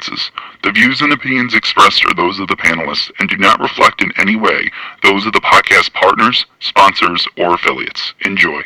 circumstances. The views and opinions expressed are those of the panelists and do not reflect in any way those of the podcast partners, sponsors, or affiliates. Enjoy.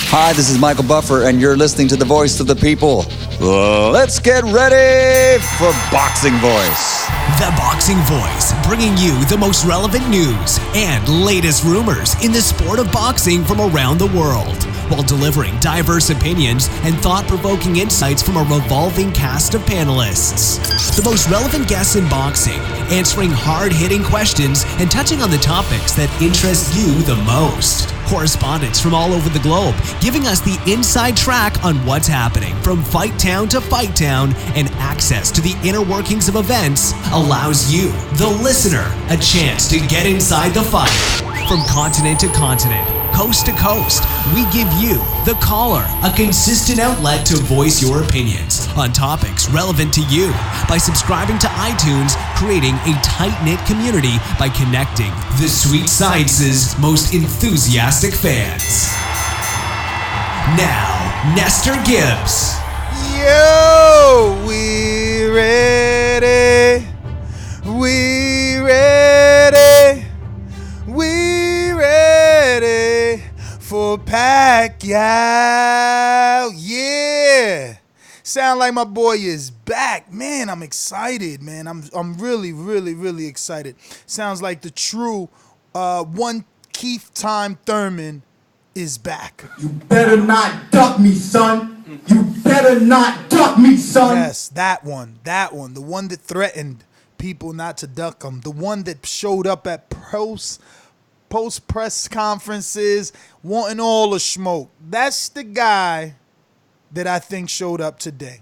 Hi, this is Michael Buffer, and you're listening to the voice of the people. Let's get ready for Boxing Voice. The Boxing Voice, bringing you the most relevant news and latest rumors in the sport of boxing from around the world, while delivering diverse opinions and thought-provoking insights from a revolving cast of panelists. The most relevant guests in boxing, answering hard-hitting questions and touching on the topics that interest you the most. Correspondents from all over the globe, giving us the inside track on what's happening from fight town to fight town, and access to the inner workings of events allows you, the listener, a chance to get inside the fight. From continent to continent, coast to coast, we give you, the caller, a consistent outlet to voice your opinions on topics relevant to you by subscribing to iTunes, creating a tight-knit community by connecting the sweet science's most enthusiastic fans. Now, Nestor Gibbs. Yo, we ready. We ready. We ready for Pacquiao. Yeah. Sound like my boy is back. Man, I'm excited, man. I'm really excited. Sounds like the true one Keith Time Thurman is back. You better not duck me, son. You better not duck me, son. Yes, that one. The one that threatened people not to duck him. The one that showed up at post press conferences wanting all the smoke. That's the guy that I think showed up today.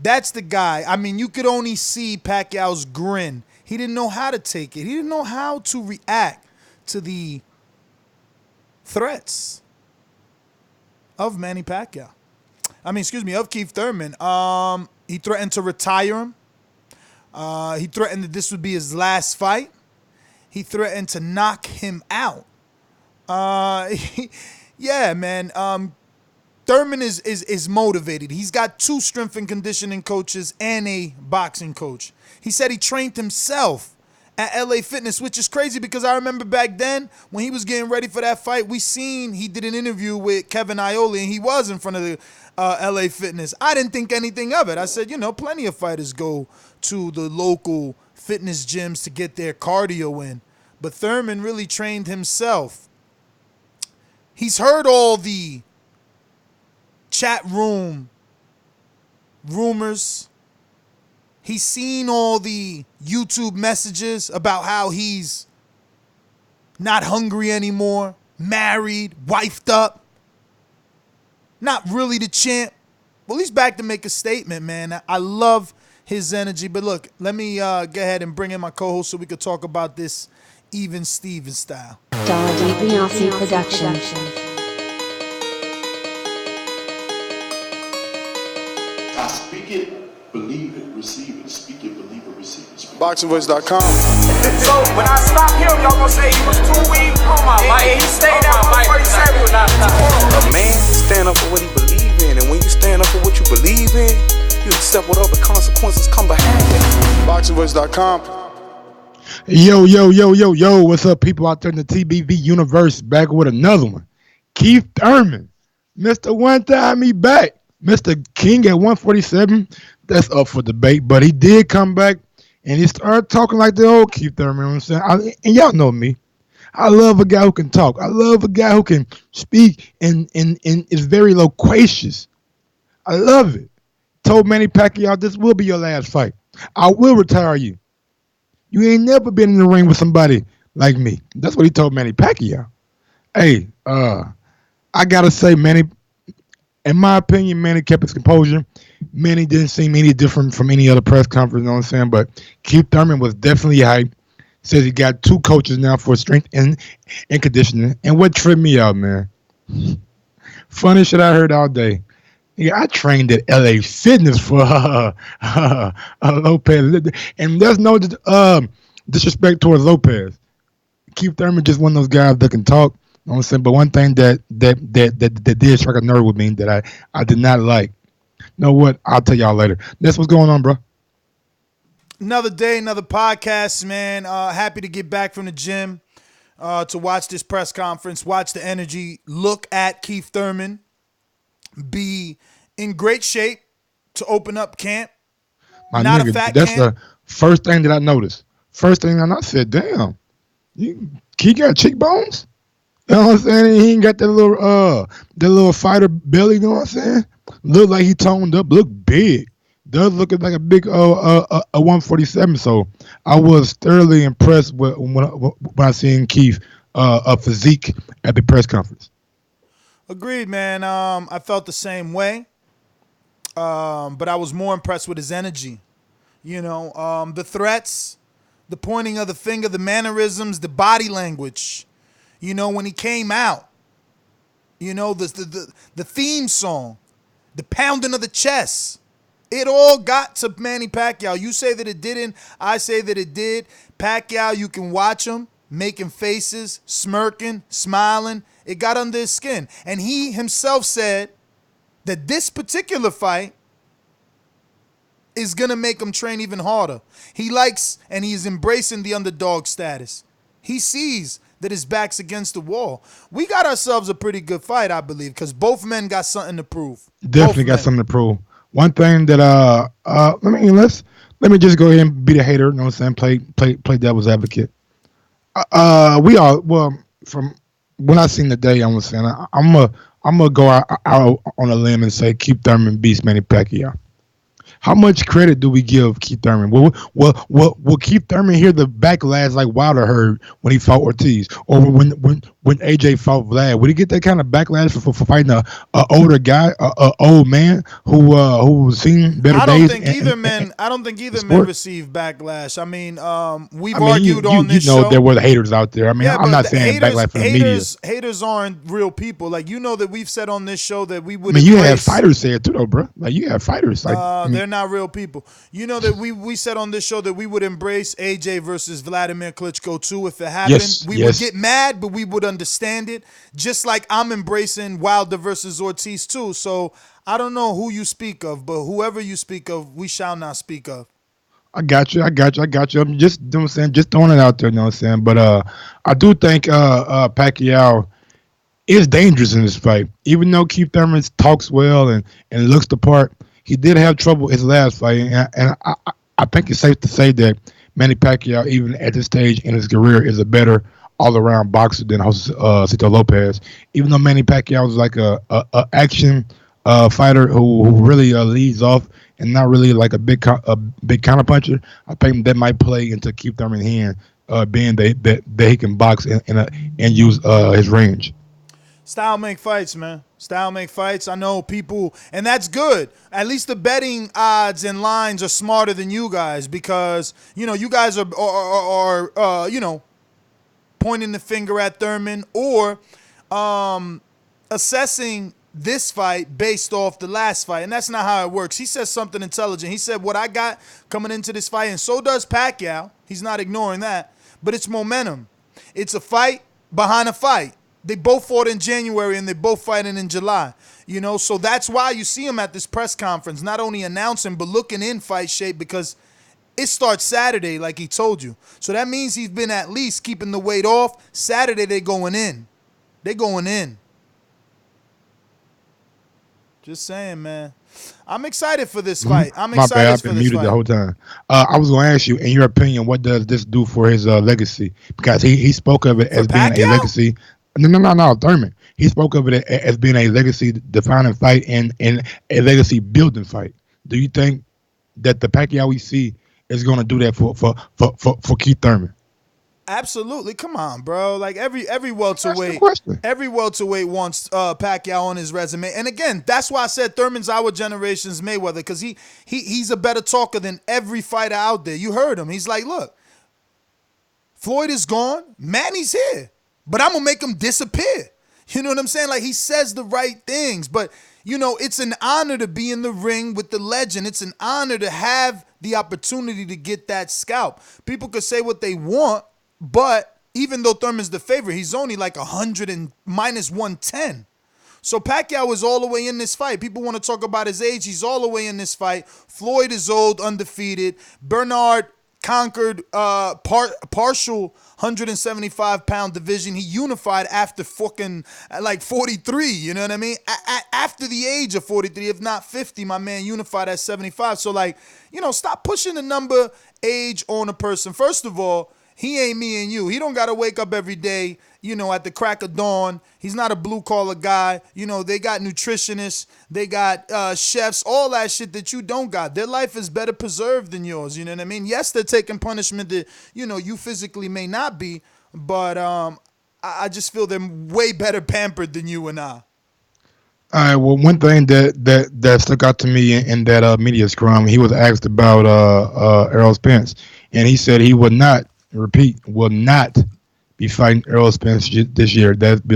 That's the guy. I mean, you could only see Pacquiao's grin. He didn't know how to take it. He didn't know how to react to the threats of Manny Pacquiao. Of Keith Thurman. He threatened to retire him. He threatened that this would be his last fight. He threatened to knock him out. Yeah, man. Thurman is motivated. He's got 2 strength and conditioning coaches and a boxing coach. He said he trained himself at LA Fitness, which is crazy because I remember back then when he was getting ready for that fight, he did an interview with Kevin Iole, and he was in front of the LA Fitness. I didn't think anything of it. I said, plenty of fighters go to the local fitness gyms to get their cardio in. But Thurman really trained himself. He's heard all the chat room rumors. He's seen all the YouTube messages about how he's not hungry anymore, married, wifed up, not really the champ. Well, he's back to make a statement, man. I love his energy. But look, let me go ahead and bring in my co-host so we could talk about this even Steven style. DiBiase Production. I speak it, believe it, receive it. Speak it, believe it, receive it. Boxingvoice.com. So when I stop him, y'all gonna say he was too weak. He stayed out before he said he was not. A man stand up for what he believes in, and when you stand up for what you believe in, you accept whatever consequences come behind it. Boxingvoice.com. Yo, what's up, people out there in the TBV universe? Back with another one. Keith Thurman, Mr. One Time, he back. Mr. King at 147, that's up for debate, but he did come back and he started talking like the old Keith Thurman. You know what I'm saying? And y'all know me. I love a guy who can talk. I love a guy who can speak and is very loquacious. I love it. Told Manny Pacquiao, this will be your last fight. I will retire you. You ain't never been in the ring with somebody like me. That's what he told Manny Pacquiao. Hey, I gotta say, Manny, in my opinion, Manny kept his composure. Manny didn't seem any different from any other press conference, you know what I'm saying? But Keith Thurman was definitely hyped. Says he got 2 coaches now for strength and conditioning. And what tripped me out, man, funny shit I heard all day. Yeah, I trained at LA Fitness for Lopez. And there's no disrespect towards Lopez. Keith Thurman just one of those guys that can talk. You know what I'm saying? But one thing that did strike a nerve with me that I did not like. You know what? I'll tell y'all later. That's what's going on, bro. Another day, another podcast, man. Happy to get back from the gym to watch this press conference, watch the energy, look at Keith Thurman be in great shape to open up camp. My Not nigga, a fat that's camp. the first thing that I noticed. First thing I said, damn, he got cheekbones? You know what I'm saying? He ain't got that little fighter belly, you know what I'm saying? Look like he toned up, look big. Does look like a big a 147. So I was thoroughly impressed when I seen Keith a physique at the press conference. Agreed, man. I felt the same way, but I was more impressed with his energy. The threats, the pointing of the finger, the mannerisms, the body language. When he came out, the theme song, the pounding of the chest. It all got to Manny Pacquiao. You say that it didn't. I say that it did. Pacquiao, you can watch him making faces, smirking, smiling. It got under his skin. And he himself said that this particular fight is going to make him train even harder. He likes and he's embracing the underdog status. He sees that his back's against the wall. We got ourselves a pretty good fight, I believe, because both men got something to prove. Definitely got something to prove. One thing that let me just go ahead and be the hater, you know what I'm saying? Play devil's advocate. From what I seen today, I'm saying I'm gonna go out on a limb and say Keith Thurman beats Manny Pacquiao. How much credit do we give Keith Thurman? Will Keith Thurman hear the backlash like Wilder heard when he fought Ortiz, or when AJ fought Vlad? Would he get that kind of backlash for fighting a older guy, a old man who's seen better days? I don't think either men received backlash. I mean, we've argued on this show. There were the haters out there. I mean, I'm not saying backlash from the media. Haters aren't real people. Like, that we've said on this show that we would. I mean, you have fighters say it too, though, bro. Like, you have fighters. Like, they're not real people. That we said on this show that we would embrace AJ versus Vladimir Klitschko too if it happened. We would get mad, but we would understand it. Just like I'm embracing Wilder versus Ortiz too. So I don't know who you speak of, but whoever you speak of, we shall not speak of. I got you. I'm just just throwing it out there, you know what I'm saying? But I do think Pacquiao is dangerous in this fight. Even though Keith Thurman talks well and looks the part, he did have trouble his last fight, and I think it's safe to say that Manny Pacquiao, even at this stage in his career, is a better all-around boxer than Josecito Lopez. Even though Manny Pacquiao is like a action fighter who really leads off and not really like a big counterpuncher, I think that might play into Keith Thurman's hand, being that he can box and use his range. Style make fights, man. Style make fights. I know people, and that's good. At least the betting odds and lines are smarter than you guys because, you guys are pointing the finger at Thurman or assessing this fight based off the last fight, and that's not how it works. He says something intelligent. He said, what I got coming into this fight, and so does Pacquiao. He's not ignoring that, but it's momentum. It's a fight behind a fight. They both fought in January and they're both fighting in July. So that's why you see him at this press conference, not only announcing, but looking in fight shape because it starts Saturday, like he told you. So that means he's been at least keeping the weight off. Saturday, they're going in. They're going in. Just saying, man. I'm excited for this fight. I'm excited for this fight. I've been muted the whole time. I was going to ask you, in your opinion, what does this do for his legacy? Because he spoke of it as being a legacy. No, Thurman. He spoke of it as being a legacy-defining fight and a legacy-building fight. Do you think that the Pacquiao we see is going to do that for Keith Thurman? Absolutely. Come on, bro. Like every welterweight wants Pacquiao on his resume. And again, that's why I said Thurman's our generation's Mayweather, because he's a better talker than every fighter out there. You heard him. He's like, look, Floyd is gone. Manny's here. But I'm going to make him disappear. You know what I'm saying? Like, he says the right things. But, it's an honor to be in the ring with the legend. It's an honor to have the opportunity to get that scalp. People could say what they want, but even though Thurman's the favorite, he's only like 100 and minus 110. So Pacquiao is all the way in this fight. People want to talk about his age. He's all the way in this fight. Floyd is old, undefeated. Bernard conquered partial 175-pound division. He unified after fucking like 43, you know what I mean? After the age of 43, if not 50, my man unified at 75. So like, stop pushing the number age on a person. First of all, he ain't me and you. He don't got to wake up every day, at the crack of dawn. He's not a blue-collar guy. They got nutritionists. They got chefs, all that shit that you don't got. Their life is better preserved than yours, you know what I mean? Yes, they're taking punishment that, you physically may not be, but I just feel they're way better pampered than you and I. All right. Well, one thing that stuck out to me in that media scrum, he was asked about Errol Spence, and he said he would not be fighting Errol Spence this year. That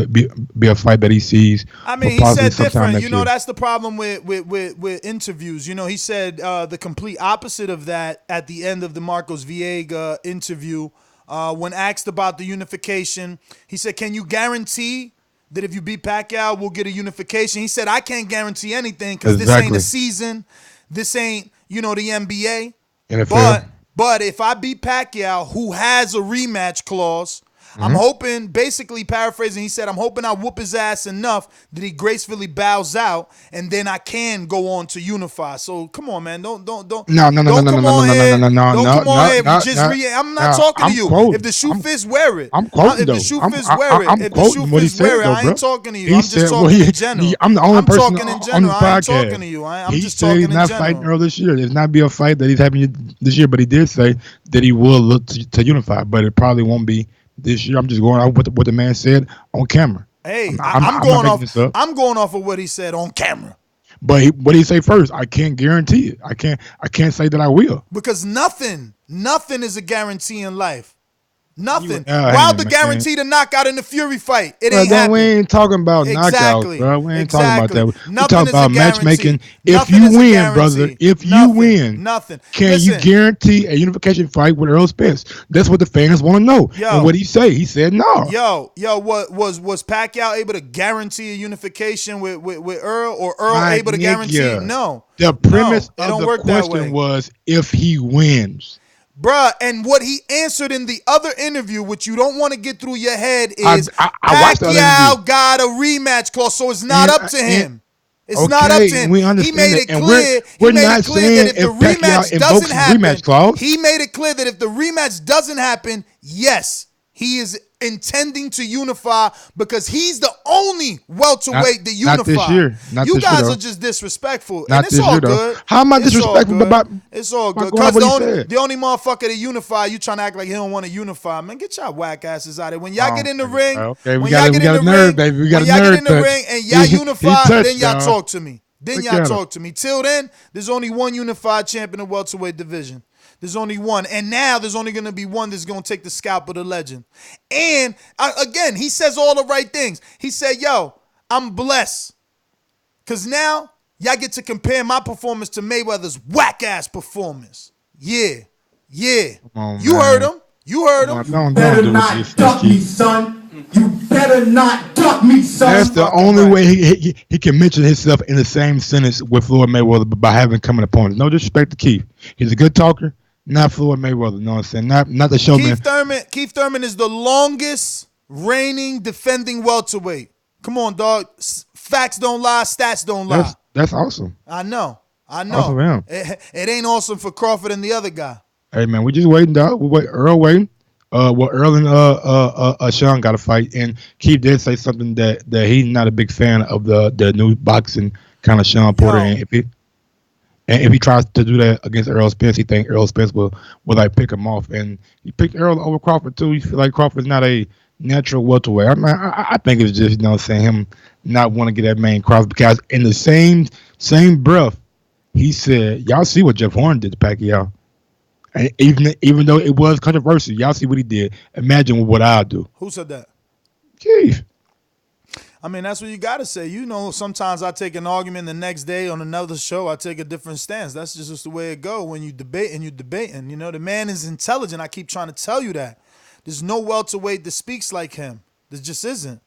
be a fight that he sees. I mean, he said different. That's the problem with interviews. He said the complete opposite of that at the end of the Marcos Viega interview. When asked about the unification, he said, "Can you guarantee that if you beat Pacquiao, we'll get a unification?" He said, "I can't guarantee anything because this ain't a season. This ain't the NBA. But if I beat Pacquiao, who has a rematch clause, I'm hoping," basically paraphrasing, he said, "I'm hoping I whoop his ass enough that he gracefully bows out, and then I can go on to unify." So come on, man, don't come on here. I'm not talking to you. If the shoe fits, wear it. I'm quoting If the shoe fits, wear it. If the shoe fits, wear it. I ain't talking to you. I'm just talking in general. I'm the only person talking in general. I ain't talking to you. I'm just talking in general. He's not fighting Earl this year. There's not be a fight that he's having this year, but he did say that he will look to unify, but it probably won't be this year. I'm just going off what the man said on camera. Hey, I'm going off of what he said on camera. But what did he say first? I can't guarantee it. I can't say that I will. Because nothing is a guarantee in life. Nothing. Wilder guaranteed a knockout in the Fury fight. It ain't happening. We ain't talking about knockouts, bro. We ain't talking about that. We talking about matchmaking. If you win, brother, can you guarantee a unification fight with Earl Spence? That's what the fans want to know. And what he say? He said no. What was Pacquiao able to guarantee a unification with Earl, or Earl able to guarantee it? No. The premise of the question was if he wins. Bruh, and what he answered in the other interview, which you don't want to get through your head, is Pacquiao got a rematch clause, so it's not up to him. It's not up to him. He made it clear. That if the rematch doesn't happen, he made it clear that if the rematch doesn't happen, yes, he is intending to unify because he's the only welterweight that unify. Not this year. You guys are just disrespectful. Not and it's all good. How am I disrespectful about? It's all good. Because the only motherfucker that unify, you trying to act like he don't want to unify. Man, get y'all whack asses out of it. When y'all get in the ring, we got a nerve, baby. We got a nerve. When y'all get in the ring and y'all unify, then y'all talk to me. Till then, there's only one unified champion of welterweight division. There's only one. And now there's only going to be one that's going to take the scalp of the legend. And, again, he says all the right things. He said, I'm blessed. Because now y'all get to compare my performance to Mayweather's whack-ass performance. Yeah. On, you heard him. You better not duck me, son. You better not duck me, son. That's the only way he can mention himself in the same sentence with Floyd Mayweather, but by having common opponents. No disrespect to Keith. He's a good talker. Not Floyd Mayweather, you know what I'm saying? Not the showman. Keith Thurman is the longest reigning defending welterweight. Come on, dog. Facts don't lie, stats don't lie. That's awesome. I know. Awesome. It ain't awesome for Crawford and the other guy. Hey man, we just waiting, dog. Earl waiting. Earl and Sean got to fight, and Keith did say something that he's not a big fan of the new boxing kind of Sean Porter, and if he tries to do that against Errol Spence, he think Errol Spence will like pick him off, and he picked Errol over Crawford too. He feel like Crawford's not a natural welterweight. I think it's just him not want to get that man Crawford, because in the same breath he said, y'all see what Jeff Horn did to Pacquiao. And even though it was controversial, y'all see what he did. Imagine what I'll do. Who said that? Keith. I mean, that's what you got to say. Sometimes I take an argument the next day on another show. I take a different stance. That's just the way it go when you debate and you're debating. The man is intelligent. I keep trying to tell you that. There's no welterweight that speaks like him. There just isn't.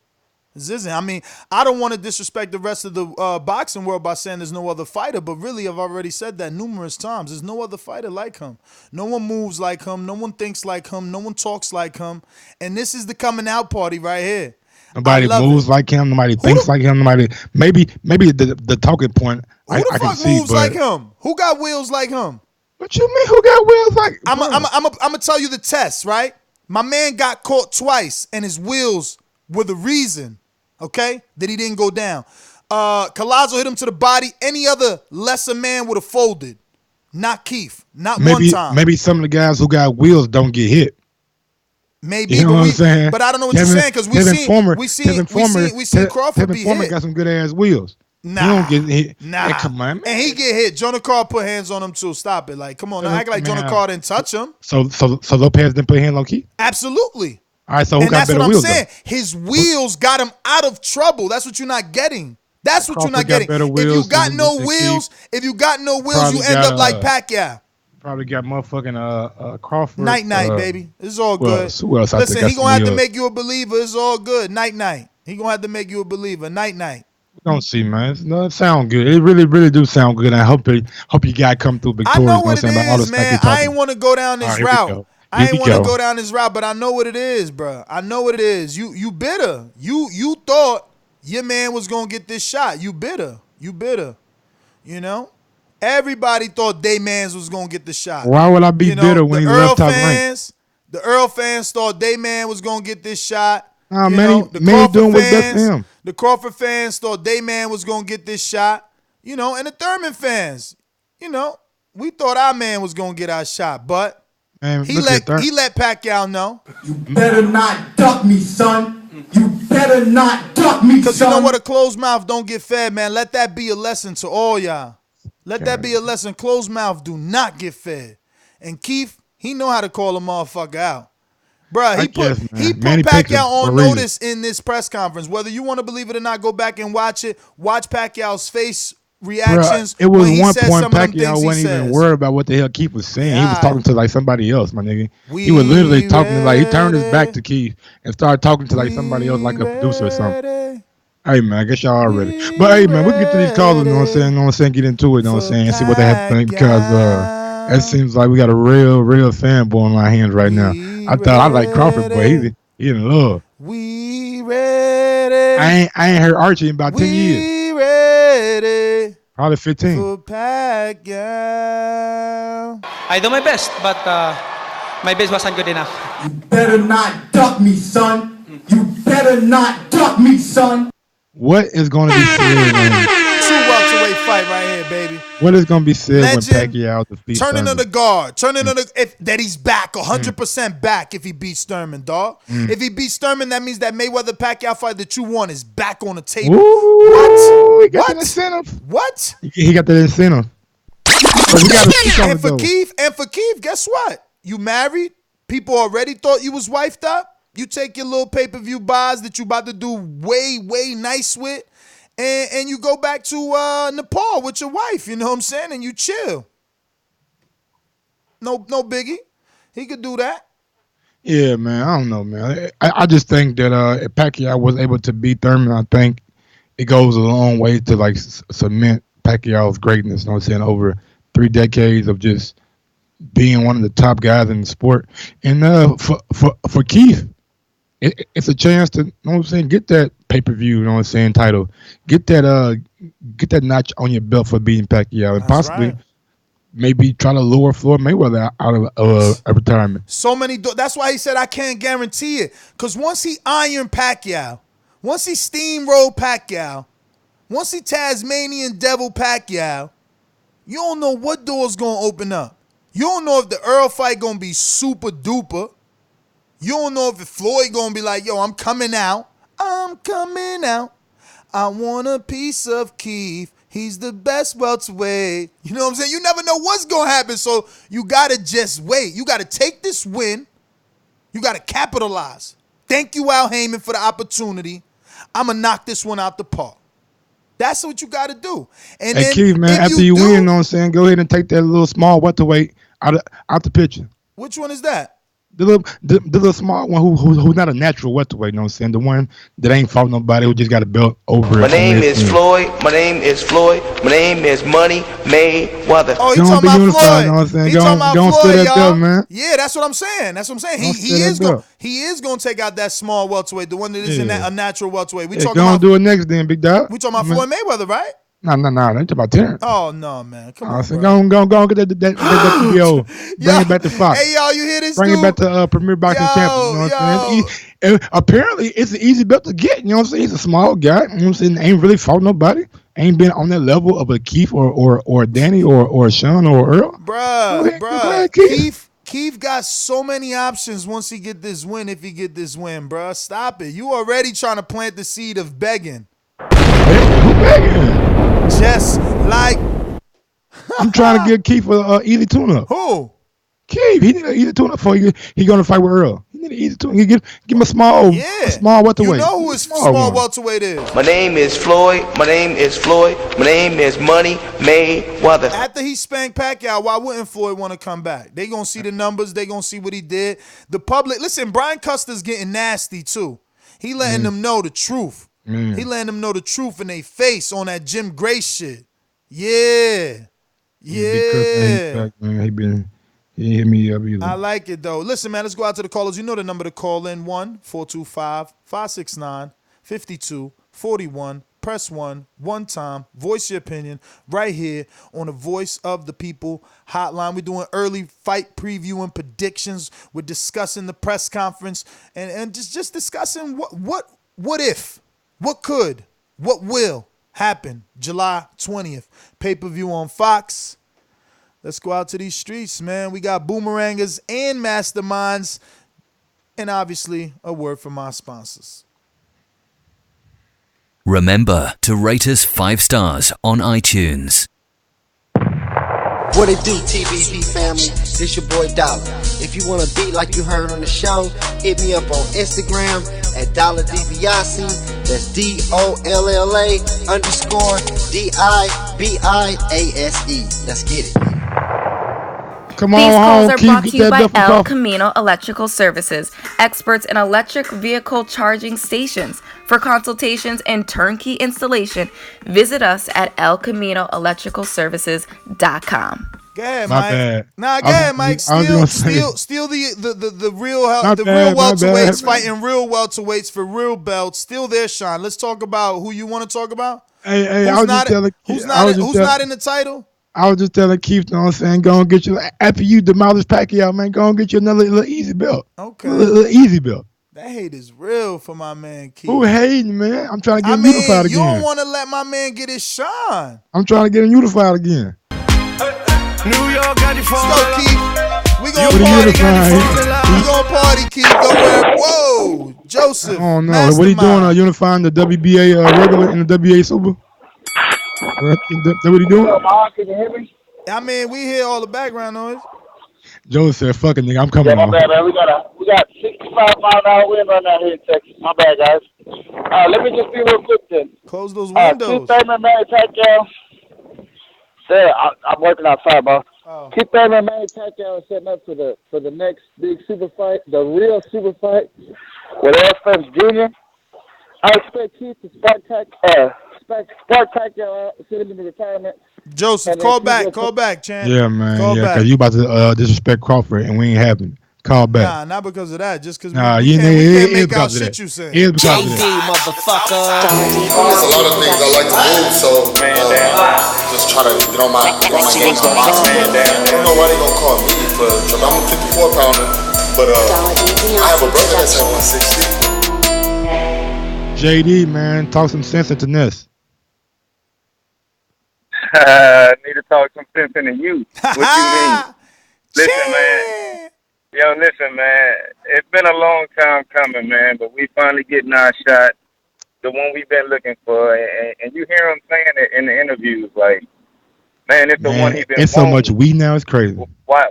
This isn't. I mean, I don't want to disrespect the rest of the boxing world by saying there's no other fighter, but really, I've already said that numerous times. There's no other fighter like him. No one moves like him. No one thinks like him. No one talks like him. And this is the coming out party right here. Nobody moves like him. Nobody thinks like him. Nobody. Maybe the talking point. Who the fuck moves like him? Who got wheels like him? What you mean? Who got wheels like? I'm gonna tell you the test, right? My man got caught twice, and his wheels were the reason, okay, that he didn't go down. Collazo hit him to the body. Any other lesser man would have folded. Not Keith. Not one time. Maybe some of the guys who got wheels don't get hit. Maybe, you know what I'm saying? But I don't know what you're saying because we seen Crawford be Former hit. got some good ass wheels. Nah, he don't get hit. Nah, hey, come on, man. And he get hit. Jonah Carr put hands on him too. Stop it, like, come on, act like Jonah Carr didn't touch him. So Lopez didn't put hands on Keith. Absolutely. All right, so who got better wheels? That's what I'm saying. His wheels got him out of trouble. That's what you're not getting. That's what you're not getting. If you got no wheels, you end up like Pacquiao. Probably got motherfucking Crawford. Night, baby. It's all good. Listen, he gonna have to make you a believer. It's all good. Night. He gonna have to make you a believer. Night. We don't see, man. It sound good. It really do sound good. I hope you guys come through victorious. I know what it is, man. I ain't want to go down this route. I ain't want to go down this route, but I know what it is, bro. I know what it is. You bitter. You thought your man was gonna get this shot. You bitter. You know. Everybody thought Daymans was gonna get the shot. Why would I be bitter when he left top rank? The Earl fans thought Dayman was gonna get this shot. Many doing what's best for him. The Crawford fans thought Dayman was gonna get this shot. You know, and the Thurman fans, you know, we thought our man was gonna get our shot, but he let Pacquiao know. You better not duck me, son. You better not duck me, son. Because you know what? A closed mouth don't get fed, man. Let that be a lesson to all y'all. Let that be a lesson. Closed mouth do not get fed. And Keith, he know how to call a motherfucker out. Bruh, he put Pacquiao on notice in this press conference. Whether you want to believe it or not, go back and watch it. Watch Pacquiao's face reactions. Bruh, it was one point Pacquiao wasn't even worried about what the hell Keith was saying. He was talking to like somebody else, my nigga. He was literally talking to like, he turned his back to Keith and started talking to like somebody else, like a producer or something. Hey, man, I guess y'all are ready. But, hey, man, we can get to these callers, you know what I'm saying? Get into it, you know what I'm saying? And see what they have to think because it seems like we got a real fanboy on our hands right now. I thought I like Crawford, but he in love. We ready. I ain't heard Archie in about 10 years. We ready. Probably 15. For Pacquiao. I do my best, but my best wasn't good enough. You better not duck me, son. You better not duck me, son. What is going to be said? Two welterweight fight right here, baby. What is going to be said when Pacquiao defeats Thurman? Turning of the guard. Turning of the that he's back, 100% back if he beats Thurman, dog. If he beats Thurman, that means that Mayweather Pacquiao fight that you won is back on the table. Ooh, what? He got that incentive. What? He got that incentive. And for Keith, guess what? You married. People already thought you was wifed up. You take your little pay-per-view buys that you about to do way nice with, and you go back to Nepal with your wife, you know what I'm saying? And you chill. No biggie. He could do that. Yeah, man. I don't know, man. I just think that if Pacquiao was able to beat Thurman, I think it goes a long way to like cement Pacquiao's greatness, you know what I'm saying, over 3 decades of just being one of the top guys in the sport. And for Keith, it's a chance to, you know what I'm saying, get that pay-per-view, you know what I'm saying, title. Get that notch on your belt for beating Pacquiao and possibly maybe try to lure Floyd Mayweather out of retirement. That's why he said I can't guarantee it. Because once he ironed Pacquiao, once he steamrolled Pacquiao, once he Tasmanian Devil Pacquiao, you don't know what door's going to open up. You don't know if the Earl fight going to be super duper. You don't know if Floyd going to be like, yo, I'm coming out. I'm coming out. I want a piece of Keith. He's the best welterweight. You know what I'm saying? You never know what's going to happen, so you got to just wait. You got to take this win. You got to capitalize. Thank you, Al Heyman, for the opportunity. I'm going to knock this one out the park. That's what you got to do. And hey, then, Keith, man, after you win, you know what I'm saying, go ahead and take that little small welterweight out the picture. Which one is that? The little small one who's not a natural welterweight, you know what I'm saying? The one that ain't fought nobody, who just got a belt over My it. name is Floyd. My name is Floyd. My name is Money Mayweather. Oh, he Don't talking be about unified, you know Floyd. what I'm saying? He talking about Go steal Floyd, that belt, y'all. man. Yeah, that's what I'm saying. Don't steal that belt. He is gonna take out that small welterweight, the one that isn't a natural welterweight. We Yeah, talking go about and do it next then, big dog. we talking about Floyd Mayweather, right? No. They talking about Terence. Oh no, man, come on, So bro. go get that PBO. Bring it back to Fox. Hey, y'all, you hear this Bring dude? it back to Premier Boxing Campus. You know what I'm saying? Apparently, it's an easy belt to get. You know what I'm saying? He's a small guy. You know what I'm saying? Ain't really fought nobody. Ain't been on that level of a Keith or Danny or Sean or Earl. Bruh. Go ahead, Keith. Keith got so many options once he get this win. If he get this win, bruh, stop it. You already trying to plant the seed of begging. Who begging? Just like I'm trying to give Keith a easy tune-up. Who? Keith. He need an easy tune-up for you. He gonna fight with Earl. He need an easy tune. Give him a small welterweight. You know who his small welterweight is. My name is Floyd. My name is Floyd. My name is Money Mayweather. After he spanked Pacquiao, why wouldn't Floyd want to come back? They gonna see the numbers. They gonna see what he did. The public, listen, Brian Custer's getting nasty too. He letting them know the truth. He letting them know the truth in their face on that Jim Gray shit. Yeah. He hit me up either. I like it though. Listen, man, let's go out to the callers. You know the number to call in: 1-425-569-5241. Press 1 time. Voice your opinion right here on the Voice of the People hotline. We're doing early fight preview and predictions. We're discussing the press conference and just discussing what if, what could, what will happen July 20th. Pay-per-view on Fox. Let's go out to these streets, man. We got boomerangers and masterminds. And obviously, a word from our sponsors. Remember to rate us 5 stars on iTunes. What it do, TBV family? This your boy Dollar. If you want a beat like you heard on the show, hit me up on Instagram at DollarDibiase. That's DOLLA_DIBIASE. Let's get it. Come These on calls home, are Keith. brought to Get you that by belt from El Crawford. Camino Electrical Services, experts in electric vehicle charging stations. For consultations and turnkey installation, visit us at elcaminoelectricalservices.com. Go ahead, My Mike. bad. Nah, go ahead, Mike. Steal the real welterweights fighting real welterweights for real belts. Steal their shine. Let's talk about who you want to talk about. Hey, I was just telling who's not in the title? I was just telling Keith, you know what I'm saying? Go and get you, after you demolish Pacquiao, man, go and get you another little easy belt. Okay. Little easy belt. That hate is real for my man Keith. Who hating, man? I'm trying to get him unified again. You don't want to let my man get his shine. I'm trying to get him unified again. New York got you for Let's go, Keith. We gonna party, Keith. Don't worry. Whoa, Joseph. Oh no, what are you doing? Unifying the WBA regular and the WBA super? That what he doing? Can you hear me? I mean, we hear all the background noise. Joe said, "Fucking nigga, I'm coming Yeah, my on." bad, man. We got 65-mile-an-hour wind right now here in Texas. My bad, guys. Let me just be real quick then. Close those windows. Keith Thurman, Manny Pacquiao. I'm working outside, boss. Oh. Keith Thurman, Manny Pacquiao is setting up for the next big super fight, the real super fight with Errol Spence Jr. I expect Keith to spark Pacquiao out, send him into retirement. Joseph, call back, champ. Yeah, man. Call back. Cause you about to disrespect Crawford, and we ain't having. Call back. Nah, not because of that. Just because we can't make out shit you saying. It is because of that. motherfucker. There's a lot of things I like to move, so just try to get on my game to boxing. I don't know why they gonna call me for I'm a 54 pounder, but I have a brother that's at 160. JD, man, talk some sense into Ness. Need to talk some sense into you. What you mean? Listen, man. Listen, man. It's been a long time coming, man, but we finally getting our shot, the one we've been looking for. And you hear him saying it in the interviews, like, man, it's the one he's been It's so much weed now, it's crazy. Why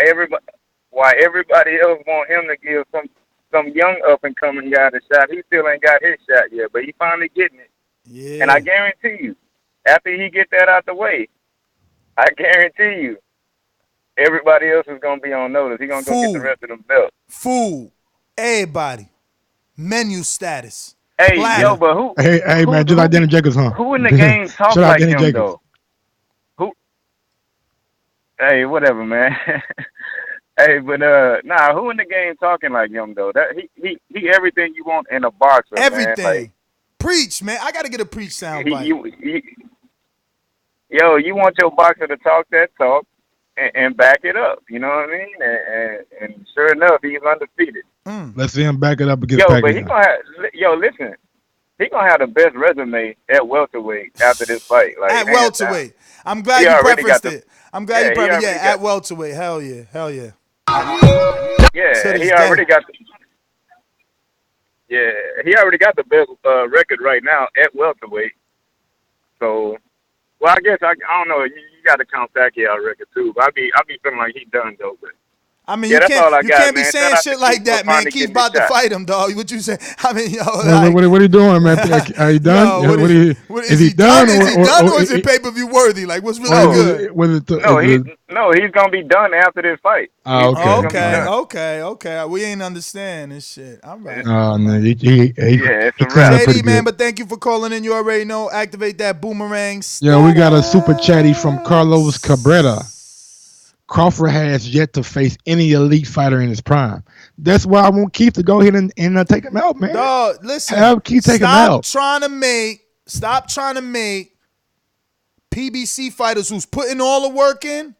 everybody else want him to give some young up and coming guy the shot? He still ain't got his shot yet, but he finally getting it. Yeah. And I guarantee you, after he get that out the way, I guarantee you, everybody else is gonna be on notice. He gonna go get the rest of them belts. Food, everybody, menu status. Hey, platter. yo, but who? Hey, man, just like Danny Jacobs, huh? Who in the game talk Shout out like Danny him Jacobs. though? Who? Hey, whatever, man. Hey, but nah, who in the game talking like him though? That he everything you want in a boxer, Everything. man. Like, preach, man. I gotta get a preach sound bite. Yo, you want your boxer to talk that talk and back it up. You know what I mean? And sure enough, he's undefeated. Let's see him back it up against Yo, Pacquiao. but he gonna have. Listen, he gonna have the best resume at welterweight after this fight. Like at welterweight. I'm glad you prefaced it. I'm glad you prefaced it. Yeah, at welterweight. Hell yeah. Hell yeah. Yeah, he already got the. Yeah, he already got the best record right now at welterweight. So, well, I guess I don't know. You got to count Pacquiao record too. But I be feeling like he done though. But I mean, yeah, you can't be saying shit like that, man. Keith about to fight him, dog. What you say? I mean, yo, like, what are you doing, man? Are you done? Yo, is he done? Is he done or is it pay-per-view worthy? Like, what's really good? He's gonna be done after this fight. Okay. We ain't understand this shit. All right. Oh no, it's a wrap. JD, man, but thank you for calling in. You already know. Activate that boomerang. Yeah, we got a super chatty from Carlos Cabrera. Crawford has yet to face any elite fighter in his prime. That's why I want Keith to go ahead and take him out, man. Dog, listen. Have Keith take him out. Stop trying to make PBC fighters who's putting all the work in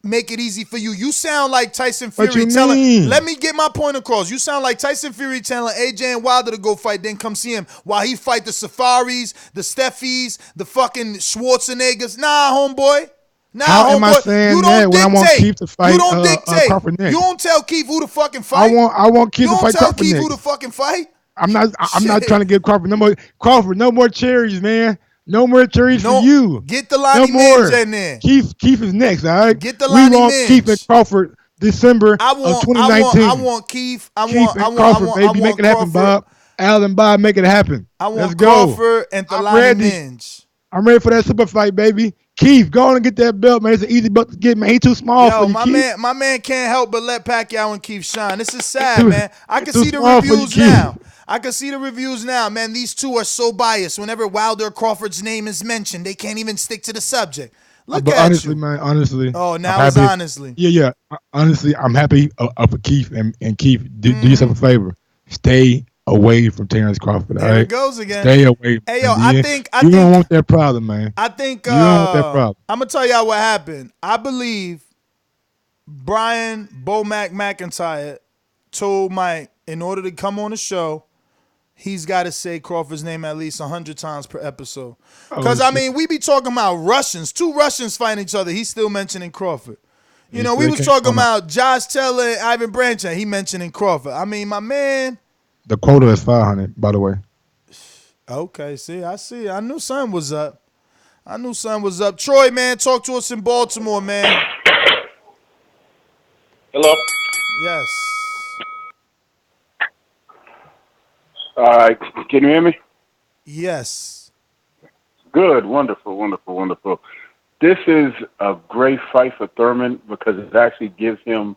make it easy for you. You sound like Tyson Fury telling. Let me get my point across. You sound like Tyson Fury telling AJ and Wilder to go fight, then come see him while he fight the Safaris, the Steffis, the fucking Schwarzeneggers. Nah, homeboy. Nah, how am I homeboy, saying that when I want Keith to fight Crawford next? You don't tell Keith who to fucking fight. I want Keith to fight Crawford next. You don't tell Keith who to fucking fight. I'm not trying to give Crawford no more cherries, man. No more cherries for you. Get the Lonnie Minge in there. Keith is next, all right? Get the Lonnie Minge. We want Keith and Crawford December of 2019. I want Keith. I want Crawford, baby. Make it happen, Bob. Al and Bob, make it happen. I want Crawford and the Lonnie Minge. I'm ready for that super fight, baby. Keith, go on and get that belt, man. It's an easy belt to get, man. He too small for you, Keith. My man can't help but let Pacquiao and Keith shine. This is sad, man. I can see the reviews now. I can see the reviews now, man. These two are so biased. Whenever Wilder or Crawford's name is mentioned, they can't even stick to the subject. Look at honestly, you. man, honestly. Oh, now it's honestly. Yeah. Honestly, I'm happy for Keith. And Keith, do yourself a favor. Stay away from Terence Crawford. There it goes again. Stay away. Hey, yo, I think you don't want that problem, man. I think you don't want that problem. I'm gonna tell y'all what happened. I believe Brian Bomac McIntyre told Mike in order to come on the show, he's got to say Crawford's name at least 100 times per episode. Because I mean, we be talking about Russians, 2 Russians fighting each other. He's still mentioning Crawford. You know, we was talking about Josh Taylor and Ivan Branchard. He mentioning Crawford. I mean, my man. The quota is 500, by the way. Okay, I see. I knew something was up. Troy, man, talk to us in Baltimore, man. Hello? Yes. All right. Can you hear me? Yes. Good. Wonderful. This is a great fight for Thurman because it actually gives him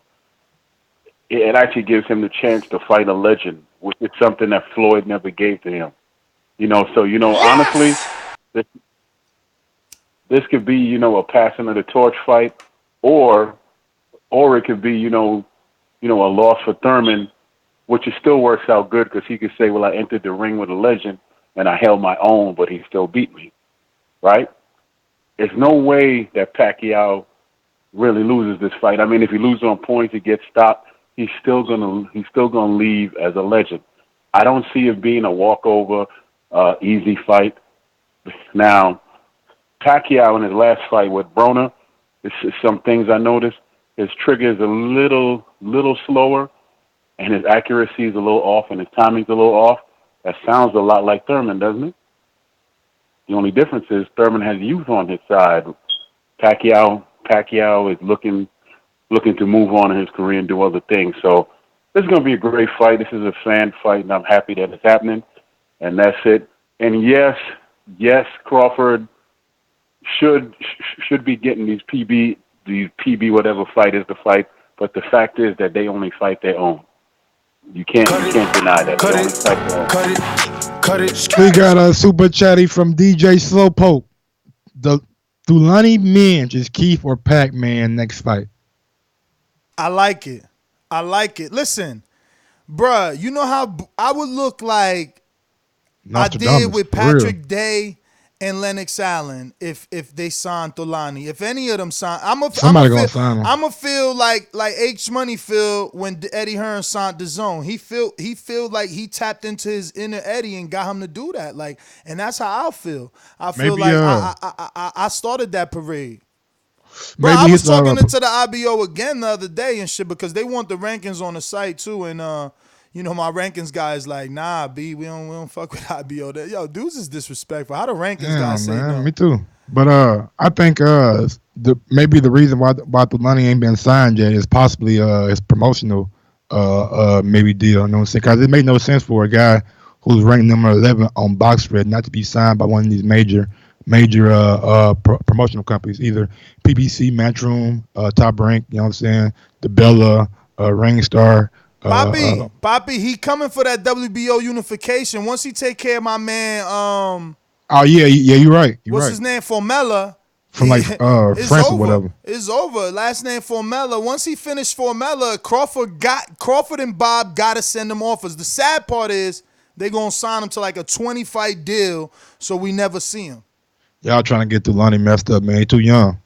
the chance to fight a legend, which is something that Floyd never gave to him. Honestly, this could be, a passing of the torch fight, or it could be, a loss for Thurman, which still works out good because he could say, well, I entered the ring with a legend and I held my own, but he still beat me, right? There's no way that Pacquiao really loses this fight. I mean, if he loses on points, he gets stopped. He's still gonna leave as a legend. I don't see it being a walkover, easy fight. Now, Pacquiao in his last fight with Broner, some things I noticed. His trigger is a little slower, and his accuracy is a little off, and his timing's a little off. That sounds a lot like Thurman, doesn't it? The only difference is Thurman has youth on his side. Pacquiao is looking to move on in his career and do other things. So this is going to be a great fight. This is a fan fight, and I'm happy that it's happening. And that's it. And yes, Crawford should be getting these the PB whatever fight is the fight. But the fact is that they only fight their own. You can't deny that. They only fight their own. Cut it. We got a super chatty from DJ Slowpoke. The Thulani Minge is Keith or Pac-Man next fight. I like it. Listen, bruh, you know how I would look like I did with Patrick Day and Lennox Allen if they signed Thulani. If any of them signed, somebody gonna sign him. I'm gonna feel like H Money feel when Eddie Hearn signed Dazn. He feel like he tapped into his inner Eddie and got him to do that. Like, and that's how I feel. I feel maybe, like I started that parade. Bro, I was talking to the IBO again the other day and shit because they want the rankings on the site too, and you know, my rankings guy is like, nah, B, we don't fuck with IBO. Yo, dudes is disrespectful. How the rankings guy say no? Me too. But I think maybe the reason why Thulani ain't been signed yet is possibly his promotional maybe deal. You know what I'm saying? Because it made no sense for a guy who's ranked number 11 on BoxRec not to be signed by one of these major promotional companies, either PBC, Matchroom, Top Rank. You know what I'm saying? The Bella, Ringstar. Poppy, he coming for that WBO unification. Once he take care of my man, oh yeah, you're right. What's his name? Formella. From like France or whatever. It's over. Last name Formella. Once he finished Formella, Crawford and Bob gotta send him offers. The sad part is they gonna sign him to like a 20-fight deal, so we never see him. Y'all trying to get Thulani messed up, man. He too young.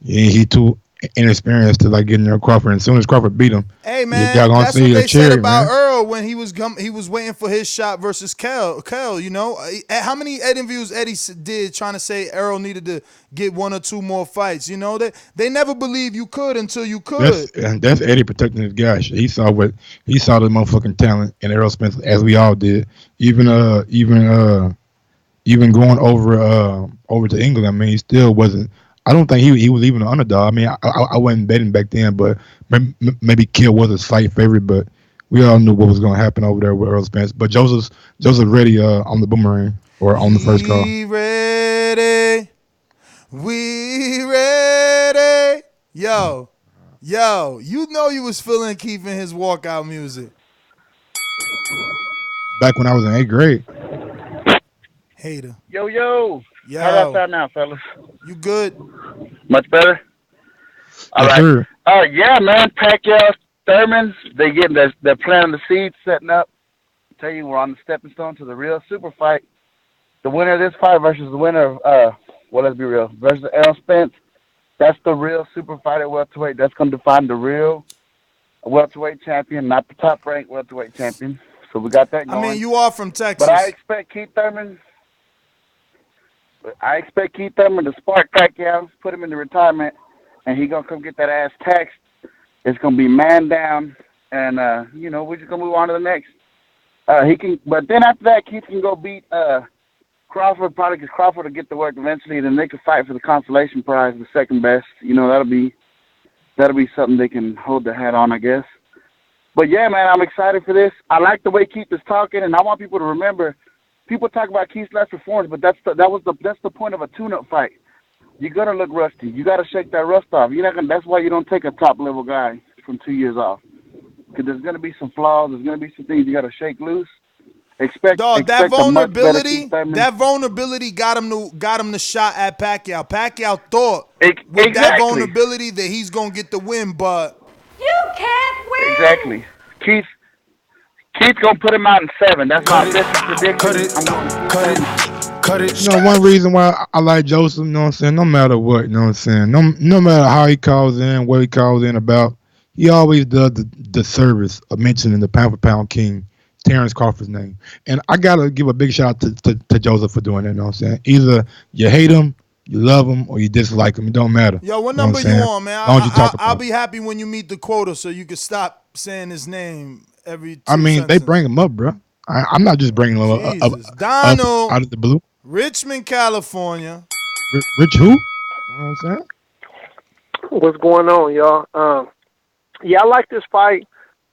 Yeah, he too inexperienced to like getting near Crawford. And as soon as Crawford beat him, hey man, y'all gonna that's see what they cherry, said about man. Earl when he was waiting for his shot versus Kel. You know, how many interviews Eddie did trying to say Earl needed to get one or two more fights? You know, they never believe you could until you could. That's Eddie protecting his guy. He saw the motherfucking talent in Errol Spence, as we all did. Even going over to England, I mean, he still wasn't. I don't think he was even an underdog. I mean, I wasn't betting back then, but maybe Kill was a slight favorite, but we all knew what was going to happen over there with Errol Spence. But Joseph ready on the boomerang or on the first call. We ready. Yo, you know you was feeling keeping his walkout music. Back when I was in 8th grade. Hater. Yo. How about that now, fellas? You good? Much better? All right. Yeah, man. Pacquiao, Thurman, they're planting the seeds, setting up. I tell you, we're on the stepping stone to the real super fight. The winner of this fight versus the winner of, let's be real, versus Errol Spence. That's the real super fight at welterweight. That's going to define the real welterweight champion, not the top-ranked welterweight champion. So we got that going. I mean, you are from Texas. But I expect Keith Thurman to spark Pacquiao, put him into retirement, and he going to come get that ass taxed. It's going to be man down, and, we're just going to move on to the next. But then after that, Keith can go beat Crawford, probably because Crawford will get to work eventually, then they can fight for the consolation prize, the second best. You know, that'll be something they can hold their hat on, I guess. But, yeah, man, I'm excited for this. I like the way Keith is talking, and I want people to remember, people talk about Keith's last performance, but that's the point of a tune-up fight. You're gonna look rusty. You gotta shake that rust off. That's why you don't take a top-level guy from 2 years off, because there's gonna be some flaws. There's gonna be some things you gotta shake loose. That vulnerability got him the shot at Pacquiao. Pacquiao thought with that vulnerability that he's gonna get the win, but you can't win. Exactly, Keith's gonna put him out in 7. That's my official prediction. Cut it. You know, one reason why I like Joseph, you know what I'm saying, no matter what, you know what I'm saying, no matter how he calls in, what he calls in about, he always does the service of mentioning the pound-for-pound king, Terence Crawford's name. And I got to give a big shout out to Joseph for doing that, you know what I'm saying. Either you hate him, you love him, or you dislike him. It don't matter. Yo, what number you on, man? I'll be happy when you meet the quota so you can stop saying his name every 2 sentences. They bring him up, bro. I'm not just bringing him up Donald, out of the blue. Richmond, California. Rich who? You know what I'm saying? What's going on, y'all? I like this fight.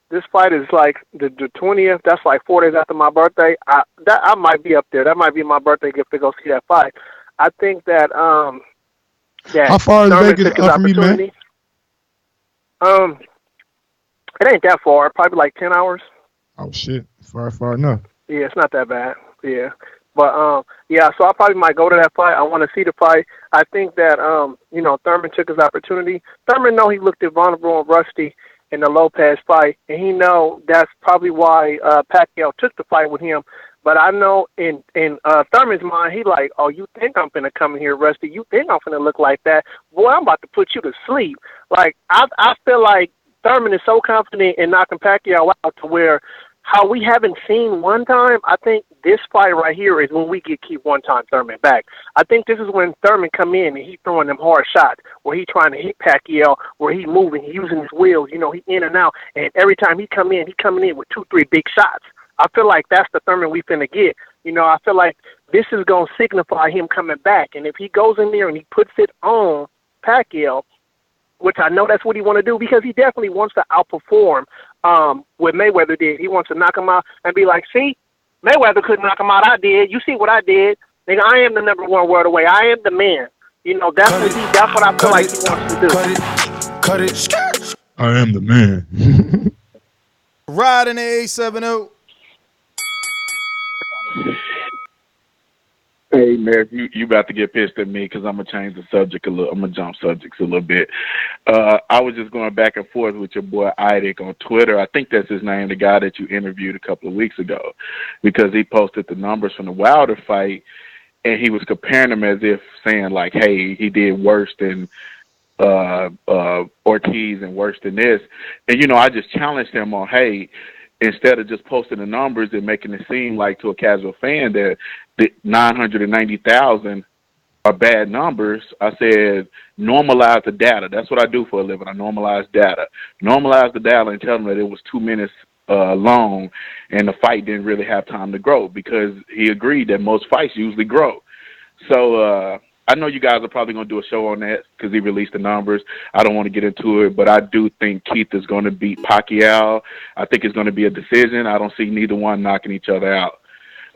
This fight is like the 20th. That's like 4 days after my birthday. I might be up there. That might be my birthday gift to go see that fight. I think that that How far is Thurman Vegas took his from you, man? opportunity. It ain't that far. Probably like 10 hours. Oh shit, far enough. Yeah, it's not that bad. Yeah. But yeah, so I probably might go to that fight. I want to see the fight. I think that Thurman took his opportunity. Thurman know he looked at vulnerable and rusty in the Lopez fight, and he know that's probably why Pacquiao took the fight with him. But I know in Thurman's mind, he like, oh, you think I'm finna come in here rusty? You think I'm finna look like that? Boy, I'm about to put you to sleep. Like I feel like Thurman is so confident in knocking Pacquiao out to where how we haven't seen one time, I think this fight right here is when we keep one time Thurman back. I think this is when Thurman come in and he throwing them hard shots where he trying to hit Pacquiao, where he moving, he using his wheels, he in and out. And every time he coming in with 2-3 big shots. I feel like that's the Thurman we finna get. I feel like this is going to signify him coming back. And if he goes in there and he puts it on Pacquiao, which I know that's what he want to do because he definitely wants to outperform what Mayweather did. He wants to knock him out and be like, see, Mayweather couldn't knock him out. I did. You see what I did. Nigga, I am the number one world away. I am the man. That's what I feel like he wants to do. Cut it. I am the man. Ride in the 870. Hey, Merrick, you about to get pissed at me because I'm going to change the subject a little. I'm going to jump subjects a little bit. I was just going back and forth with your boy Idic on Twitter. I think that's his name, the guy that you interviewed a couple of weeks ago, because he posted the numbers from the Wilder fight, and he was comparing them as if saying, like, hey, he did worse than Ortiz and worse than this. And, I just challenged him on, hey, instead of just posting the numbers and making it seem like to a casual fan that the 990,000 are bad numbers, I said, normalize the data. That's what I do for a living. I normalize data. Normalize the data and tell them that it was 2 minutes long and the fight didn't really have time to grow, because he agreed that most fights usually grow. So I know you guys are probably going to do a show on that because he released the numbers. I don't want to get into it, but I do think Keith is going to beat Pacquiao. I think it's going to be a decision. I don't see neither one knocking each other out.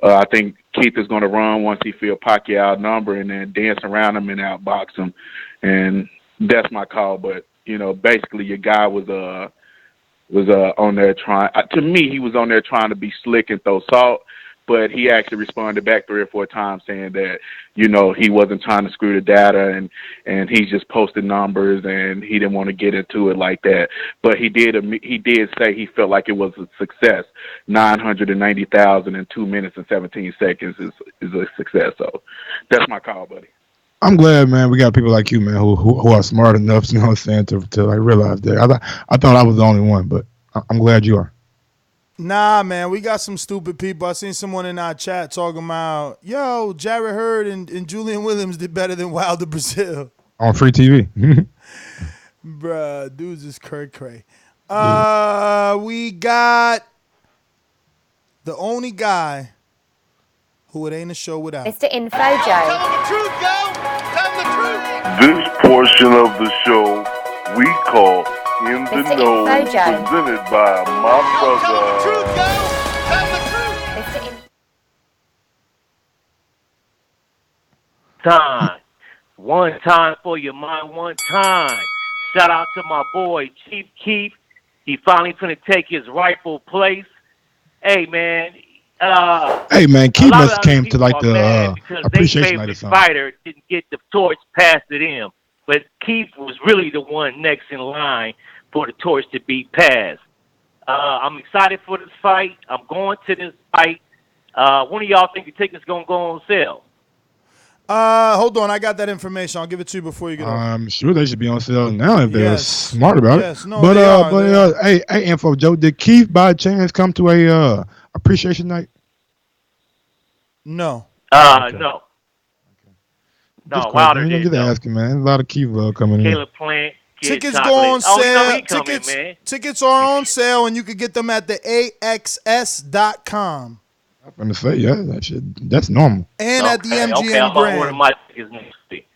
I think Keith is going to run once he feels Pacquiao number and then dance around him and outbox him. And that's my call. But, basically your guy was on there trying, to me, he was on there trying to be slick and throw salt. But he actually responded back 3 or 4 times saying that, he wasn't trying to screw the data and he's just posting numbers and he didn't want to get into it like that. But he did say he felt like it was a success. 990,000 in 2 minutes and 17 seconds is a success. So that's my call, buddy. I'm glad, man. We got people like you, man, who are smart enough, to realize that. I thought I was the only one, but I'm glad you are. Nah, man, we got some stupid people. I seen someone in our chat talking about, yo, Jarrett Hurd and Julian Williams did better than Wilder Brazil. On free TV. Bruh, dudes is cray. We got the only guy who it ain't a show without. Mr. Info Joe. Tell them the truth, yo! Tell them the truth! This portion of the show we call In the Mr. Know, Info Joe. presented by my brother. Tell them the truth, yo! Tell them the truth! Time. One time for your mind, one time. Shout out to my boy, Chief Keef. He finally finna take his rightful place. Hey, man. Keith must came to like the appreciation night or something. Fighter didn't get the torch passed to him. But Keith was really the one next in line for the torch to be passed. I'm excited for this fight. I'm going to this fight. When do y'all think the ticket's going to go on sale? Hold on. I got that information. I'll give it to you before you get off. I'm sure they should be on sale now if they're smart about it. No, but hey, Info Joe, did Keith by chance come to a appreciation night? No. Okay. No. No, Wilder didn't. Just asking, man. A lot of Keith coming in. Caleb Plant. Tickets go on sale. Tickets are on sale, and you can get them at the AXS.com. I'm gonna say, that's normal. And at the MGM I'm Grand. gonna order my tickets next week.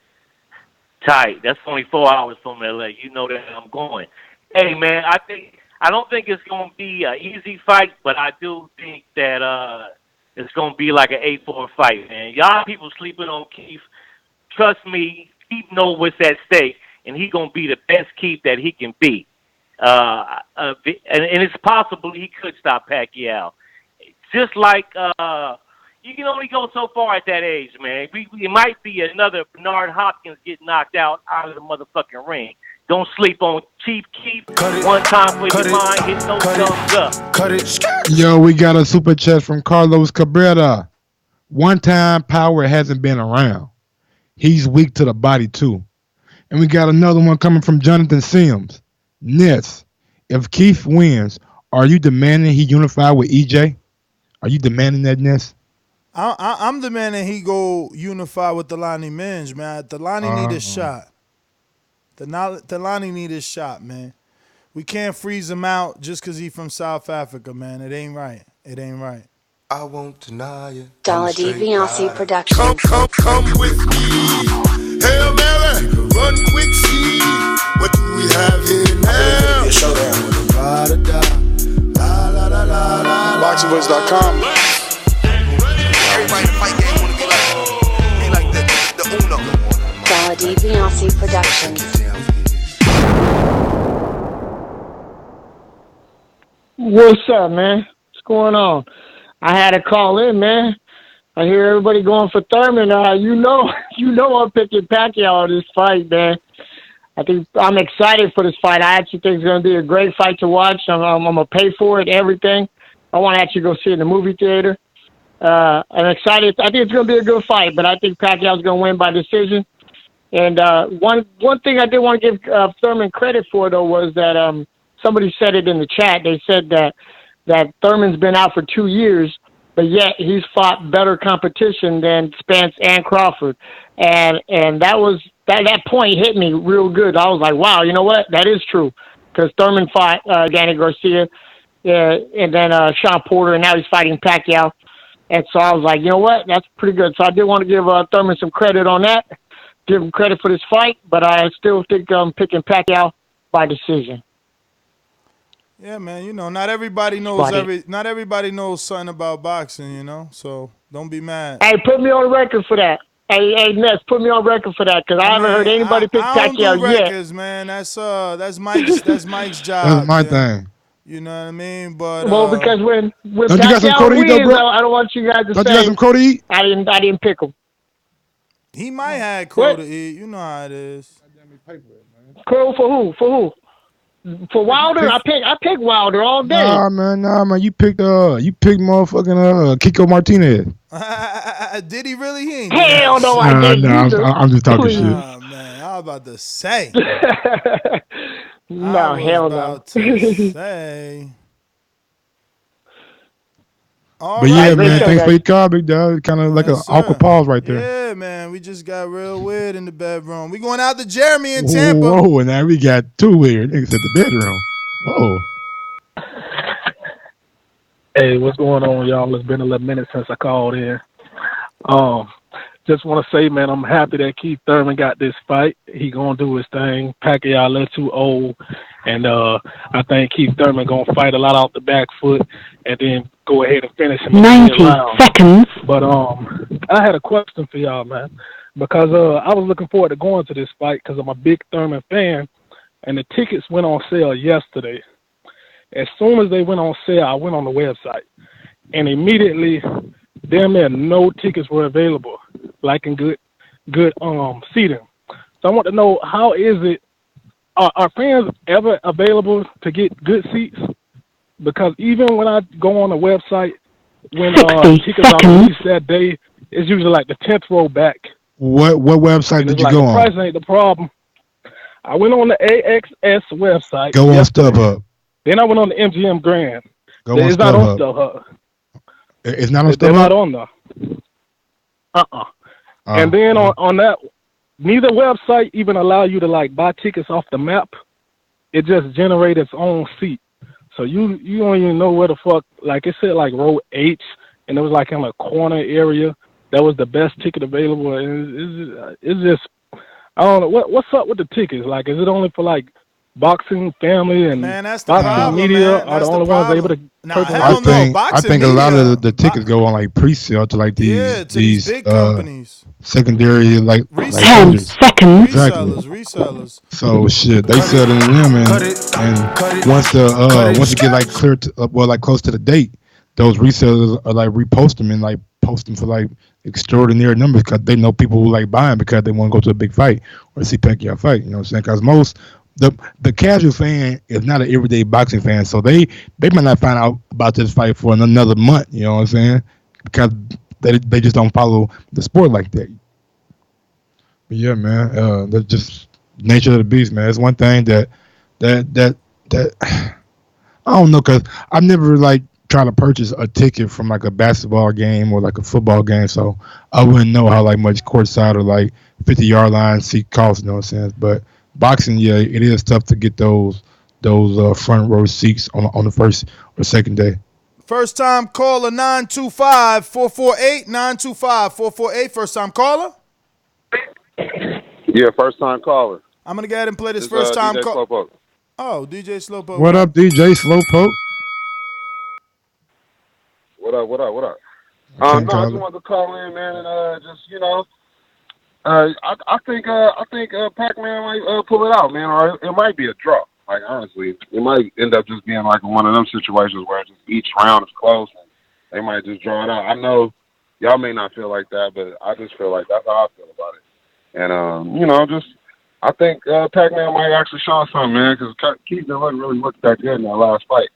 Tight. That's only 4 hours from LA. You know that I'm going. Hey, man, I don't think it's gonna be an easy fight, but I do think that it's gonna be like an 8-4 fight, man. Y'all people sleeping on Keith. Trust me, Keith knows what's at stake, and he's going to be the best Keith that he can be. And it's possible he could stop Pacquiao. Just like you can only go so far at that age, man. It might be another Bernard Hopkins get knocked out of the motherfucking ring. Don't sleep on Chief Keith. One time for your mind, hit those thumbs up. Cut it. Yo, we got a super chat from Carlos Cabrera. One time power hasn't been around. He's weak to the body too. And we got another one coming from Jonathan Sims. Ness, if Keith wins, are you demanding he unify with EJ? Are you demanding that, Ness? I'm demanding he go unify with Delani Minge, man. Delani need a shot. Delani need his shot, man. We can't freeze him out just because he's from South Africa, man. It ain't right. It ain't right. I won't deny it. Dazn Production. Come with me. Hail Mary, run quick, see what do we have here now? Thaboxingvoice.com. Everybody in the fight game wanna be like the Uno. Dazn Productions. What's up, man? What's going on? I had to call in, man. I hear everybody going for Thurman. You know I'm picking Pacquiao in this fight, man. I think I'm excited for this fight. I actually think it's going to be a great fight to watch. I'm going to pay for it, everything. I want to actually go see it in the movie theater. I'm excited. I think it's going to be a good fight, but I think Pacquiao's going to win by decision. And one thing I did want to give Thurman credit for, though, was that somebody said it in the chat. They said that Thurman's been out for 2 years, but yet he's fought better competition than Spence and Crawford. And that point hit me real good. I was like, wow, you know what? That is true. Because Thurman fought Danny Garcia and then Sean Porter, and now he's fighting Pacquiao. And so I was like, you know what? That's pretty good. So I did want to give Thurman some credit on that, give him credit for this fight, but I still think I'm picking Pacquiao by decision. Yeah, man. You know, not everybody knows something about boxing. You know, so don't be mad. Hey, put me on record for that. Hey, Ness, put me on record for that because I haven't heard anybody pick Pacquiao do yet. Records, man. That's Mike's job. That's my thing. You know what I mean? But because when don't you got some Cody wins, though, bro? I don't want you guys to don't say you got some Cody eat? I didn't pick him. He might have Cody to eat. You know how it is. Crow for who? For who? For Wilder? I pick Wilder all day. Nah, man. You picked motherfucking Kiko Martinez. Did he really? He ain't Hell no, I didn't. I'm just talking shit. Oh man, I was about to say. No, hell no. Say. But yeah, man, thanks for your call, big dog. Kind of like an awkward pause right there. Yeah, man, we just got real weird in the bedroom. We going out to Jeremy in Tampa. Whoa, and now we got two weird niggas at the bedroom. Whoa. Hey, what's going on, y'all? It's been a little minute since I called in. Just want to say, man, I'm happy that Keith Thurman got this fight. He gonna do his thing. Pacquiao a little too old, and I think Keith Thurman gonna fight a lot off the back foot, and then go ahead and finish him. 90 seconds. But I had a question for y'all, man, because I was looking forward to going to this fight because I'm a big Thurman fan, and the tickets went on sale yesterday. As soon as they went on sale, I went on the website, and immediately, damn near no tickets were available, like in good seating. So I want to know, how is it? Are fans ever available to get good seats? Because even when I go on the website, when tickets are released that day, it's usually like the 10th row back. What website did you go on? The price ain't the problem. I went on the AXS website. Go on StubHub. Then I went on the MGM Grand. Go on StubHub. Not on StubHub. It's not on StubHub? They're not on there. And then on that, neither website even allow you to like buy tickets off the map. It just generates its own seat. So you don't even know where the fuck, like it said like row H, and it was like in a corner area. That was the best ticket available. And it's just, I don't know, what's up with the tickets? Like, is it only for like boxing family and that's the boxing problem, media man. are That's the the only ones able problem. to Nah, purchase. hell no. I Boxing think a lot media. of the tickets go on like pre-sale to like to these big companies. secondary like Ten vendors. seconds. Exactly. Resellers. So shit, they sell it to them, and once it get like clear to, like close to the date, those resellers are like repost them and like post them for like extraordinary numbers because they know people who like buying because they want to go to a big fight or see Pacquiao fight. You know what I'm saying? Because most the casual fan is not an everyday boxing fan, so they might not find out about this fight for another month. You know what I'm saying? Because they just don't follow the sport like that. But yeah, man, that's just nature of the beast, man. It's one thing that I don't know, cause I've never like tried to purchase a ticket from like a basketball game or like a football game, so I wouldn't know how like much courtside or like 50-yard line seat costs. You know what I'm saying? But boxing, yeah, it is tough to get those front row seats on the first or second day. First time caller 925-448 925-448. First time caller. Yeah, first time caller. I'm gonna go ahead and play this first time caller. Oh, DJ Slowpoke. What up, DJ Slowpoke? What up? No, I just wanted to call in, man, and just I think Pac-Man might pull it out, man, or it might be a draw. Like honestly, it might end up just being like one of them situations where just each round is close and they might just draw it out. I know y'all may not feel like that, but I just feel like that's how I feel about it. And I think Pac-Man might actually show us something, man, because Keith didn't really look that good in that last fight.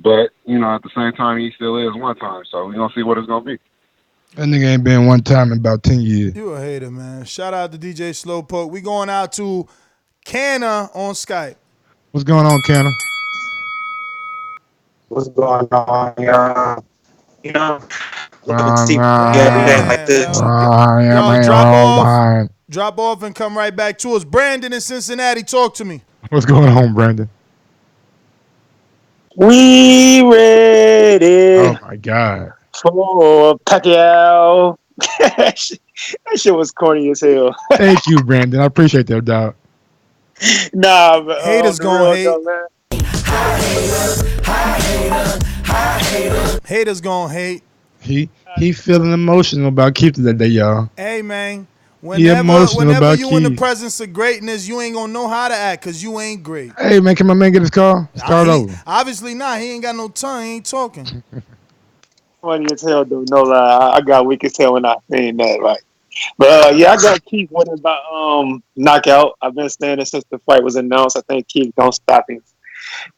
But at the same time, he still is one time, so we're gonna see what it's gonna be. That nigga ain't been one time in about 10 years. You a hater, man. Shout out to DJ Slowpoke. We going out to Canna on Skype. What's going on, Canna? What's going on, y'all? Looking to see everything like this. Drop off and come right back to us. Brandon in Cincinnati, talk to me. What's going on, Brandon? We ready. Oh my God. For Pacquiao. That shit was corny as hell. Thank you, Brandon. I appreciate that, dog. Nah, but haters gonna hate. Haters gonna hate. He feeling emotional about Keith today, y'all. Hey, man. Whenever you in the presence of greatness, you ain't gonna know how to act because you ain't great. Hey, man, can my man get his call? Start over. Obviously not. He ain't got no tongue. He ain't talking. Funny as hell, though. No lie. I got weak as hell when I seen that. Like, but I got Keith winning by knockout. I've been saying it since the fight was announced. I think Keith don't stop him.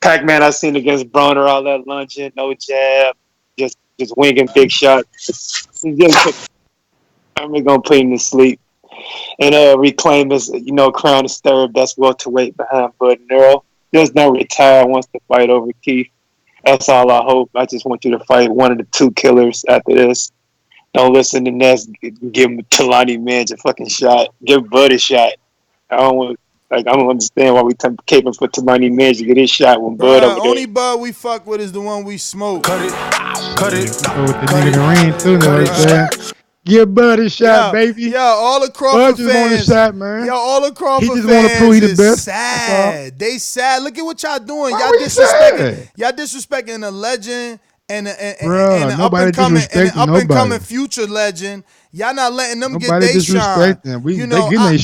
Pac-Man, I seen against Broner, all that lunging, no jab, just winging big shots. I'm gonna put him to sleep and reclaim his, crown as third best welterweight behind Bud and Earl. Just don't retire once the fight over, Keith. That's all I hope. I just want you to fight one of the two killers after this. Don't listen to Ness. Give him Talani Mange a fucking shot. Give Bud a shot. I don't understand why we caping for Talani Mange to get his shot when Bud over there. Only Bud we fuck with is the one we smoke. Cut it. With the nigga in the ring too, know what I'm saying? Give Bud a shot, baby. Yo, all the Crawford Bud just want a shot, man. Yo, all the Crawford fans. He just want to prove he the best. Sad. They sad. Look at what y'all doing. Why Y'all disrespecting a legend and an up and coming future legend. Y'all not letting them get their shine.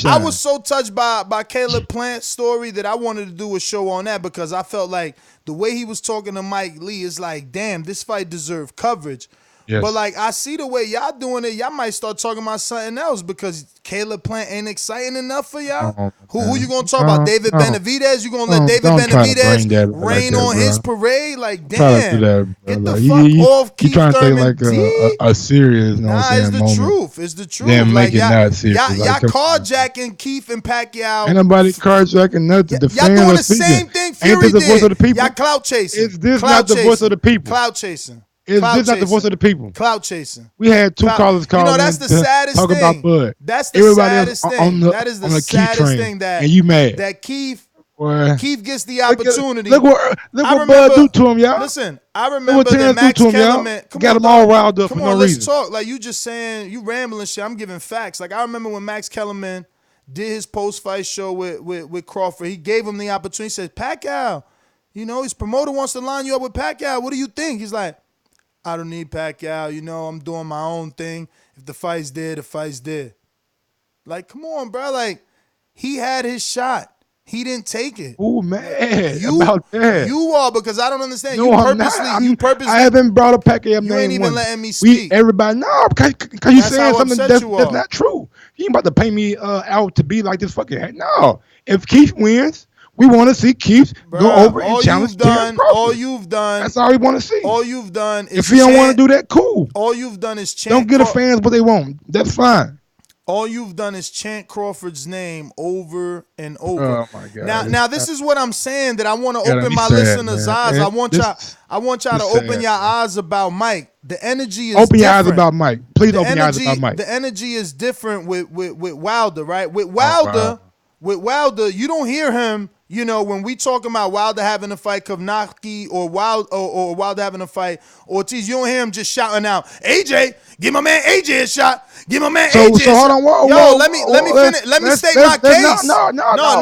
I was so touched by Caleb Plant's story that I wanted to do a show on that because I felt like the way he was talking to Mike Lee is like, damn, this fight deserved coverage. Yes. But like I see the way y'all doing it, y'all might start talking about something else because Caleb Plant ain't exciting enough for y'all. Who you gonna talk about? David Benavidez? You gonna let David Benavidez rain on his parade? Like damn, get the fuck off Keith Thurman. You trying to say like a serious? It's the truth. It's the truth. Damn, make it not serious. Y'all carjacking Keith and Pacquiao. Ain't nobody carjacking nothing. Y'all doing the same thing Fury did. Y'all clout chasing. Is this not the voice of the people? Clout chasing. Is this not the voice of the people? Clout chasing. We had two callers call that's the saddest thing. About Bud. That's the saddest thing. That is the saddest thing and you mad. That Keith gets the opportunity. Look what Bud do to him, y'all. Listen, I remember that Max Kellerman got them all riled up for no reason. Let's talk. Like you just saying, you rambling shit. I'm giving facts. Like I remember when Max Kellerman did his post-fight show with Crawford. He gave him the opportunity. He said, Pacquiao, his promoter wants to line you up with Pacquiao. What do you think? He's like, I don't need Pacquiao. I'm doing my own thing. If the fight's there, the fight's there. Like, come on, bro. Like, he had his shot. He didn't take it. Oh man, about that. You are, because I don't understand. No, I'm not. I haven't brought a Pacquiao name. You ain't even once. letting me speak. Everybody, no, because you saying something that's not true. You ain't about to pay me out to be like this fucking head. No. If Keith wins, we want to see Keith go over and challenge Terence Crawford. All you've done. That's all we want to see. All you've done is if you don't want to do that, cool. All you've done is chant. Don't get the fans what they want. That's fine. All you've done is chant Crawford's name over and over. Oh my God! Now this is what I'm saying, that I want to open my listeners' eyes. I want y'all to open your eyes about Mike. The energy is open different. your eyes about Mike. Please open your eyes about Mike. The energy is different with Wilder, right? With Wilder, you don't hear him. When we talking about Wilder having a fight, Kovnacki or Wilder having a fight, Ortiz, you don't hear him just shouting out, AJ, give my man AJ a shot. Give my man AJ. So hold on, whoa, let me finish. Let me state my case. No.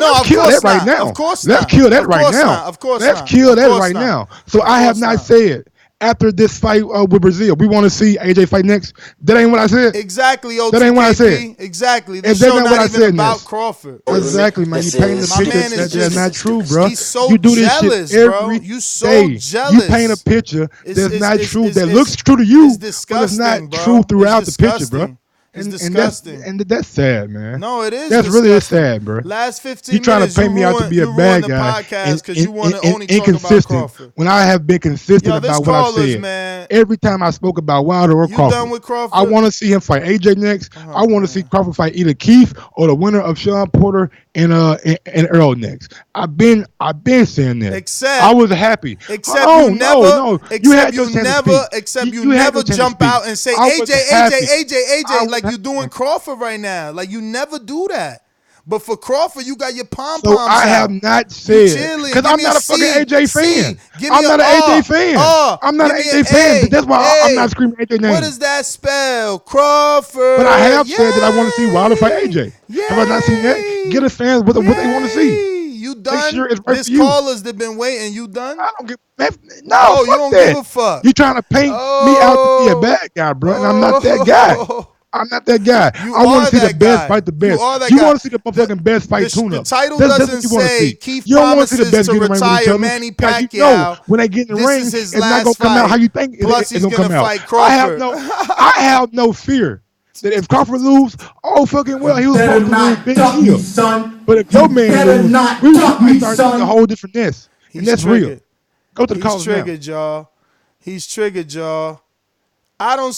Let's kill that right now. Of course not. Let's kill that right now. Of course Let's not. kill that right now. So I have not said after this fight with Brazil, we want to see AJ fight next. That ain't what I said. Exactly, That ain't what I said. Exactly. This show not even about Crawford. Exactly, man. You paint a picture that's not true, bro. He's so you do this jealous, shit bro. every You so day. jealous. You paint a picture that's not true. That looks true to you, but it's not true throughout the picture, bro. It's disgusting. And that's sad, man. No, it is. That's really sad, bro. Last 15 you trying minutes, to paint me out to be a bad guy because you want to only inconsistent talk about Crawford. When I have been consistent about what I said. Man. Every time I spoke about Wilder or Crawford, done with Crawford? I want to see him fight AJ next. I want to see Crawford fight either Keith or the winner of Sean Porter and Earl next. I've been saying that. Except I was happy. Except you never jump out and say AJ like you doing Crawford right now. Like you never do that. But for Crawford, you got your pom-poms So I have not said, because I'm not a fucking AJ fan. I'm not an AJ fan. I'm not an AJ fan. That's why I'm not screaming AJ name. What does that spell? Crawford. But I have said that I want to see Wilder fight AJ. Have I not seen that? Get the fans what they want to see. You done? Sure it's right This for you. callers that been waiting. You done? I don't give. No, you don't that. give a fuck. You trying to paint me out to be a bad guy, bro? And I'm not that guy. I'm not that guy. I want to see the best fight the best. You want to see the motherfucking best fight tune-up. The title doesn't say Keith promises to retire Manny Pacquiao. You know, when they get in the ring, it's not going to come out how you think it's going to come out. I have no fear that if Crawford lose, fucking well, he was supposed to lose big deal. Son. But if your man lose, we start seeing a whole different nest. And that's real. Go to the callers now. He's triggered, y'all. I don't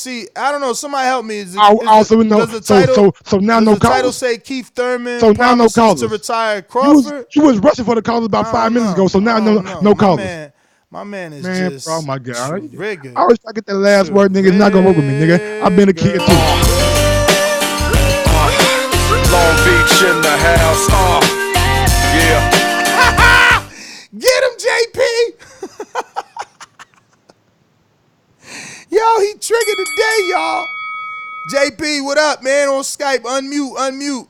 know. Somebody help me. So now no callers. Does the title say Keith Thurman so now no callers to retire Crawford? You was rushing for the callers about 5 minutes ago. So now no callers. My man is just. Oh my God! Triggered. I always I get that last word, nigga. It's not gonna work with me, nigga. I've been a kid too. Long Beach in the house. Yeah. Get him, JP. Yo, he triggered today, y'all. JP, what up, man? On Skype, unmute.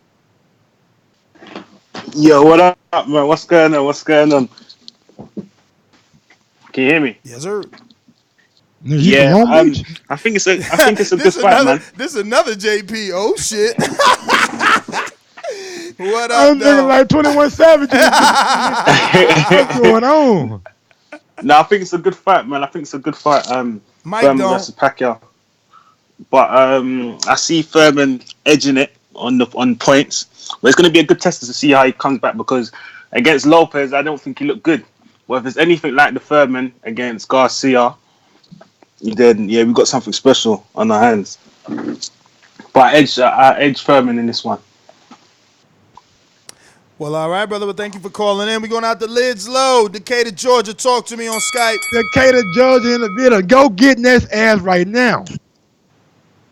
Yo, what up, man? What's going on? Can you hear me? Yes, sir. Yeah, I think it's a good fight, man. This is another JP. Oh shit. What up, I'm thinking like 21 Savage. What's going on? No, I think it's a good fight, man. Thurman versus Pacquiao. But I see Thurman edging it on points. But it's going to be a good test to see how he comes back, because against Lopez, I don't think he looked good. But if there's anything like the Thurman against Garcia, then yeah, we've got something special on our hands. But I edge Thurman in this one. Well, all right, brother. Well, thank you for calling in. We're going out the lids low. Decatur, Georgia. Talk to me on Skype. Decatur, Georgia in the video. Go get this ass right now.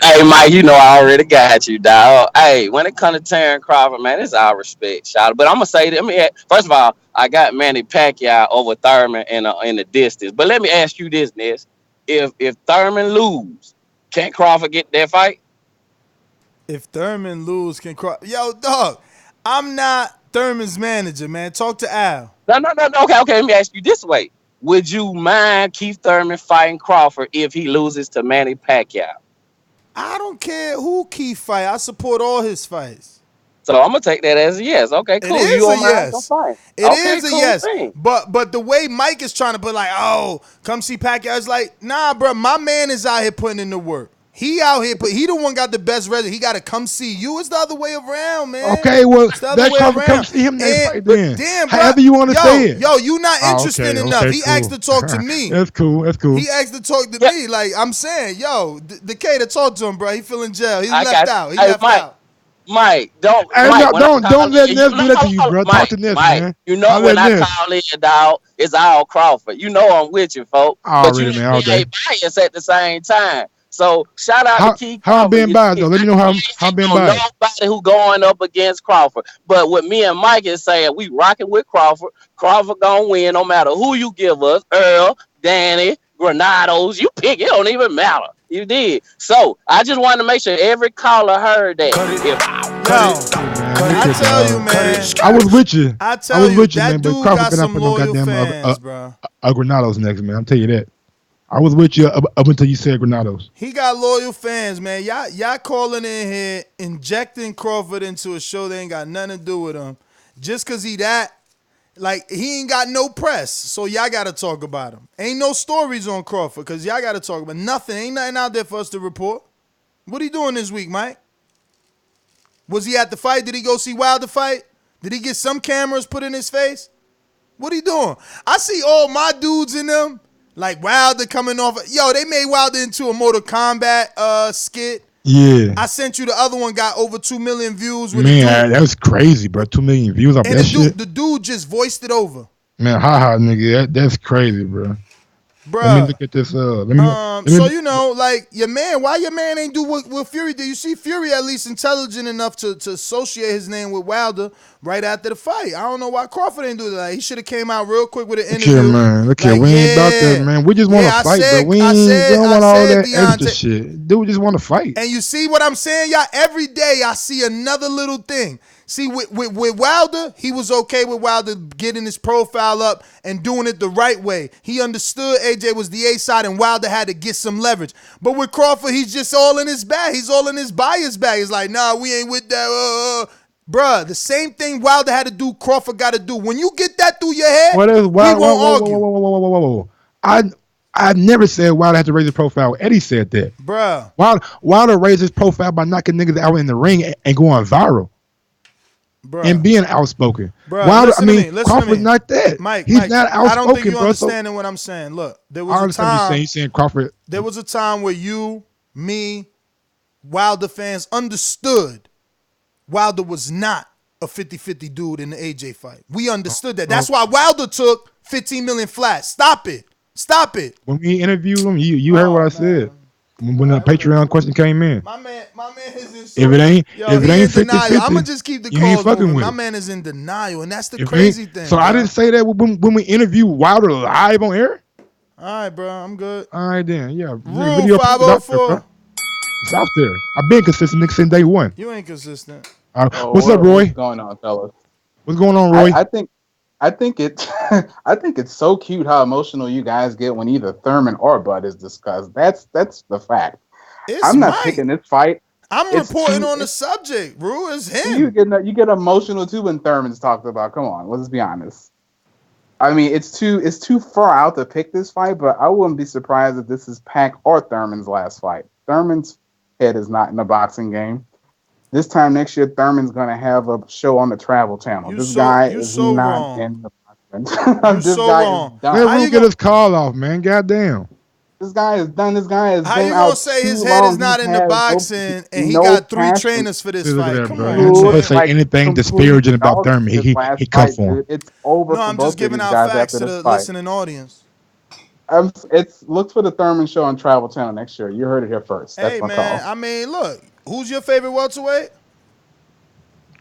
Hey, Mike, you know I already got you, dog. Hey, when it comes to Terence Crawford, man, it's our respect, shout. But I'm going to say that, first of all, I got Manny Pacquiao over Thurman in the distance. But let me ask you this, Ness. If Thurman lose, can't Crawford get that fight? If Thurman lose, can Crawford... Yo, dog. I'm not Thurman's manager, man. Talk to Al. No. Okay. Let me ask you this way: would you mind Keith Thurman fighting Crawford if he loses to Manny Pacquiao? I don't care who Keith fight. I support all his fights. So I'm gonna take that as a yes. Okay, cool. It is you a yes. It is a cool yes. thing. But the way Mike is trying to put like, oh, come see Pacquiao, it's like, nah, bro. My man is out here putting in the work. He out here, but he the one got the best resume. He got to come see you. It's the other way around, man. Okay, well, it's the other way Crawford around. come see him next fight then. Damn, bro. However you want to say it. Yo, you not interested enough. He asked to talk to me. That's cool. He asked to talk to me. Like, I'm saying, yo, the K to talk to him, bro. He feel in jail. He left out. He left out. Mike, don't let Ness do that to you, bro. Talk to Ness, man. You know when I call in, dog, it's all Crawford. You know I'm with you, folks. But you ain't biased at the same time. So shout out to Keith. How I'm being biased though? Let me know how I'm being biased. Nobody who going up against Crawford. But what me and Mike is saying, we rocking with Crawford. Crawford gonna win no matter who you give us. Earl, Danny, Granados, you pick. It don't even matter. You did. So I just wanted to make sure every caller heard that. I tell you, man. I was with you. I tell you, that man, dude got some loyal fans, bro. Granados next, man. I'm tell you that. I was with you up until you said Granados. He got loyal fans, man. Y'all calling in here, injecting Crawford into a show that ain't got nothing to do with him. Just because he that, like, he ain't got no press. So y'all got to talk about him. Ain't no stories on Crawford because y'all got to talk about nothing. Ain't nothing out there for us to report. What he doing this week, Mike? Was he at the fight? Did he go see Wilder fight? Did he get some cameras put in his face? What he doing? I see all my dudes in them. Like Wilder coming off. Yo, they made Wilder into a Mortal Kombat skit. Yeah. I sent you the other one, got over 2 million views. Man, that was crazy, bro. 2 million views off that shit. The dude just voiced it over. Man, nigga. That's crazy, bro. Bro. Let me look at this. So, you know, like, your man, why your man ain't do what Fury did? You see Fury at least intelligent enough to associate his name with Wilder right after the fight. I don't know why Crawford ain't do that. Like, he should have came out real quick with an interview. Look here, man. Look here. We ain't about that, man. We just want to fight, bro. We don't want all that extra shit. Dude, we just want to fight. And you see what I'm saying, y'all? Every day I see another little thing. See, with Wilder, he was okay with Wilder getting his profile up and doing it the right way. He understood AJ was the A side and Wilder had to get some leverage. But with Crawford, he's just all in his bag. He's all in his bias bag. He's like, nah, we ain't with that. Bruh, the same thing Wilder had to do, Crawford got to do. When you get that through your head, we won't argue. Whoa. I never said Wilder had to raise his profile. Eddie said that. Bruh. Wilder raised his profile by knocking niggas out in the ring and going viral. Bruh. And being outspoken. Bruh, Wilder, Crawford's not that. He's not outspoken, I don't think you're bro. understanding what I'm saying. Look, there was a time. You're saying Crawford. There was a time where you, me, Wilder fans understood Wilder was not a 50-50 dude in the AJ fight. We understood that. That's why Wilder took 15 million flat. Stop it. When we interviewed him, you heard what I said. When the Patreon question came in. My man is in. If it ain't 50-50, I'm gonna just keep the calls moving. My man is in denial, and that's the crazy thing. So bro. I didn't say that when we interviewed Wilder live on air. All right, bro, I'm good. All right then, yeah. Rule 504. It's out there. I've been consistent nigga since day one. You ain't consistent. What's up, Roy? What's going on, fellas? What's going on, Roy? I think it's so cute how emotional you guys get when either Thurman or Bud is discussed. That's the fact. I'm not picking this fight. I'm reporting on the subject, Rue. It's him. You get emotional too when Thurman's talked about. Come on, let's be honest. I mean, it's too far out to pick this fight, but I wouldn't be surprised if this is Pac or Thurman's last fight. Thurman's head is not in the boxing game. This time next year, Thurman's going to have a show on the Travel Channel. This guy is not in the boxing. This guy is done. Let him get his call off, man. Goddamn. This guy is done. This guy is. How you gonna say his head is not in the boxing and he got 3 trainers for this fight? Come on, you never say anything disparaging about Thurman. He come for him. It's over. No, I'm just giving out facts to the listening audience. Look for the Thurman show on Travel Channel next year. You heard it here first. That's my call. I mean, look, who's your favorite welterweight?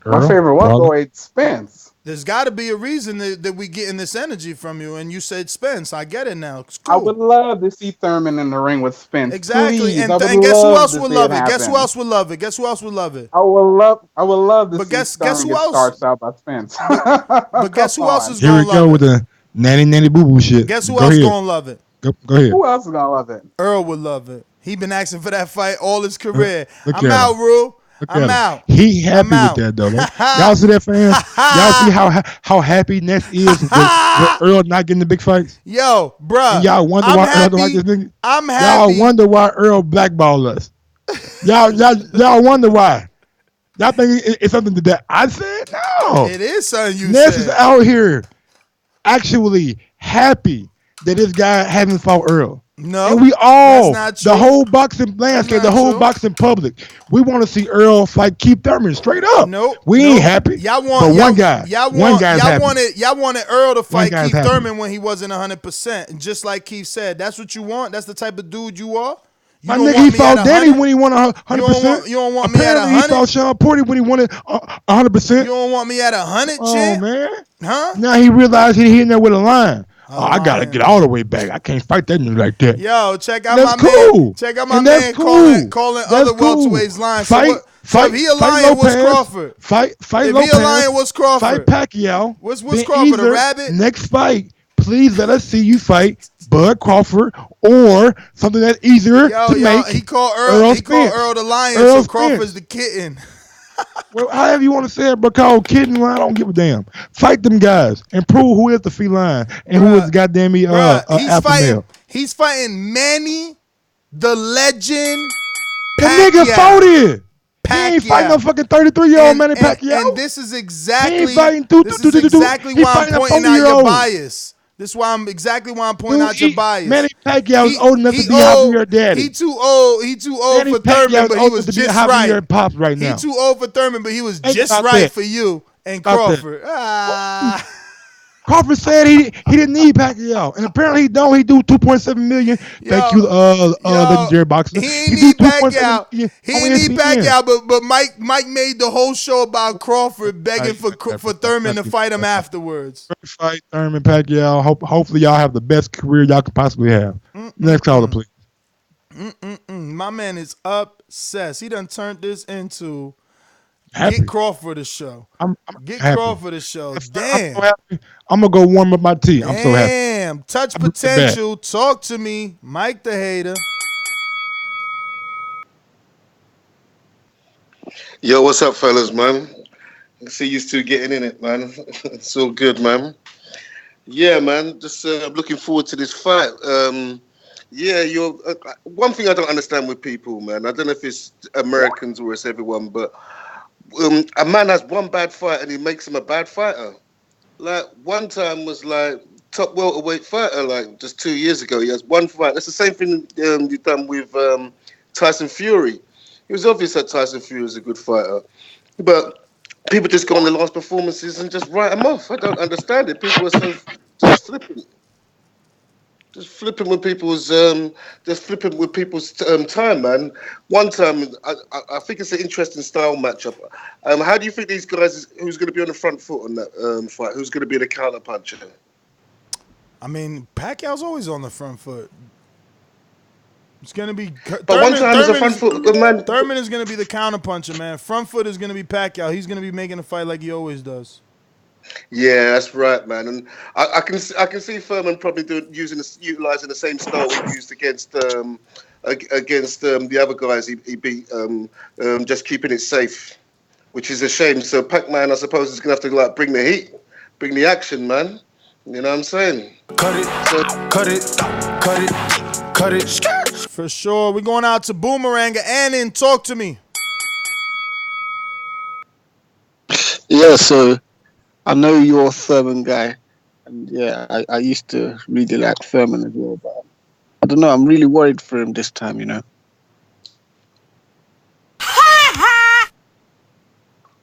My favorite welterweight, Spence. There's got to be a reason that we getting this energy from you, and you said Spence. I get it now. It's I cool. would love to see Thurman in the ring with Spence. Exactly, Please, I would and guess who love else to would see it love it? Guess who happen. else would love it? Guess who else would love it? I would love to But see guess Thurman who get else? starched out by Spence. But guess who else is Here gonna we go love with it? the nanny boo boo shit. Guess who Go else ahead. gonna love it? Go ahead. Who else is gonna love it? Earl would love it. He been asking for that fight all his career. Look I'm at out, him. Rue. Look I'm at him. out. He happy I'm out. with that though. Right? Y'all see that, fans? Y'all see how happy Ness is with Earl not getting the big fights? Yo, bruh. And y'all wonder why Earl don't like this nigga? I'm happy. Y'all wonder why Earl blackballed us. Y'all wonder why. Y'all think it's something that I said? No. It is something you Ness said. is out here actually happy that this guy hasn't fought Earl. No, and we all, that's not the whole boxing landscape, the whole boxing public, we want to see Earl fight Keith Thurman straight up. Nope. We ain't happy. Y'all want, but one guy, one guy's happy. Y'all wanted Earl to fight Keith happy. Thurman when he wasn't 100%. And just like Keith said, that's what you want. That's the type of dude you are. My nigga, he fought Danny when he won 100%. You don't want me at 100. Apparently, he fought Sean Porter when he won it 100%. You don't want me at 100, oh man, huh? Now he realized he in there with a line. Oh, I gotta get all the way back. I can't fight that nigga like that. Yo, check out that's my cool. man. Check out my and man calling that's other cool. welterweights lines. Fight, so if he a lion, what's Crawford? Fight if Lopez. If he a lion, what's Crawford? Fight Pacquiao. What's Crawford, a rabbit? Next fight, please let us see you fight Bud Crawford or something that's easier to make. He called Earl. He called Earl the lion, so Crawford's the kitten. Well, however you want to say it, but called kitten, I don't give a damn. Fight them guys and prove who is the feline and who is goddamn me alpha male. He's fighting Manny, the legend. The nigga fought it. He ain't fighting no fucking 33-year-old Manny Pacquiao. And this is exactly why I'm pointing out your bias. This is why I'm pointing out your bias. Manny Pacquiao is old enough to be Javier daddy. He too old. He too old for Thurman, but he was just right. Pops right now. He too old for Thurman, but he was just right for you and Crawford. Crawford said he didn't need Pacquiao, and apparently he don't. He do $2.7 million. Thank you, legendary boxer. He ain't need Pacquiao. He ain't need Pacquiao, but Mike made the whole show about Crawford begging for Thurman to fight him afterwards. Fight Thurman, Pacquiao. Hopefully y'all have the best career y'all could possibly have. Next caller, please. My man is obsessed. He done turned this into. Happy. Get Crawford a show. Get happy. Crawford a show. Damn. I'm going to go warm up my tea. I'm so happy. Damn. Touch potential. Talk to me. Mike the hater. Yo, what's up, fellas, man? I see you two getting in it, man. It's all good, man. Yeah, man. Just looking forward to this fight. You're one thing I don't understand with people, man. I don't know if it's Americans or it's everyone, but a man has one bad fight and he makes him a bad fighter. Like one time was like top welterweight fighter, like just 2 years ago. He has one fight. That's the same thing you've done with Tyson Fury. It was obvious that Tyson Fury is a good fighter, but people just go on the last performances and just write him off. I don't understand it. People are so just flippant. Just flipping with people's time, man. One time, I think it's an interesting style matchup. How do you think these guys? Who's going to be on the front foot on that fight? Who's going to be the counter puncher? I mean, Pacquiao's always on the front foot. It's going to be. But one time there's a front foot, man. Thurman is going to be the counter puncher, man. Front foot is going to be Pacquiao. He's going to be making a fight like he always does. Yeah, that's right, man. And I can see Thurman probably utilizing the same style he used against the other guys he beat, just keeping it safe, which is a shame. So Pac-Man, I suppose, is gonna have to bring the heat, bring the action, man. You know what I'm saying? Cut it. For sure. We're going out to Boomerang. Annan, talk to me. Yeah, so I know you're a Thurman guy, and yeah, I used to really like Thurman as well, but I don't know, I'm really worried for him this time, you know.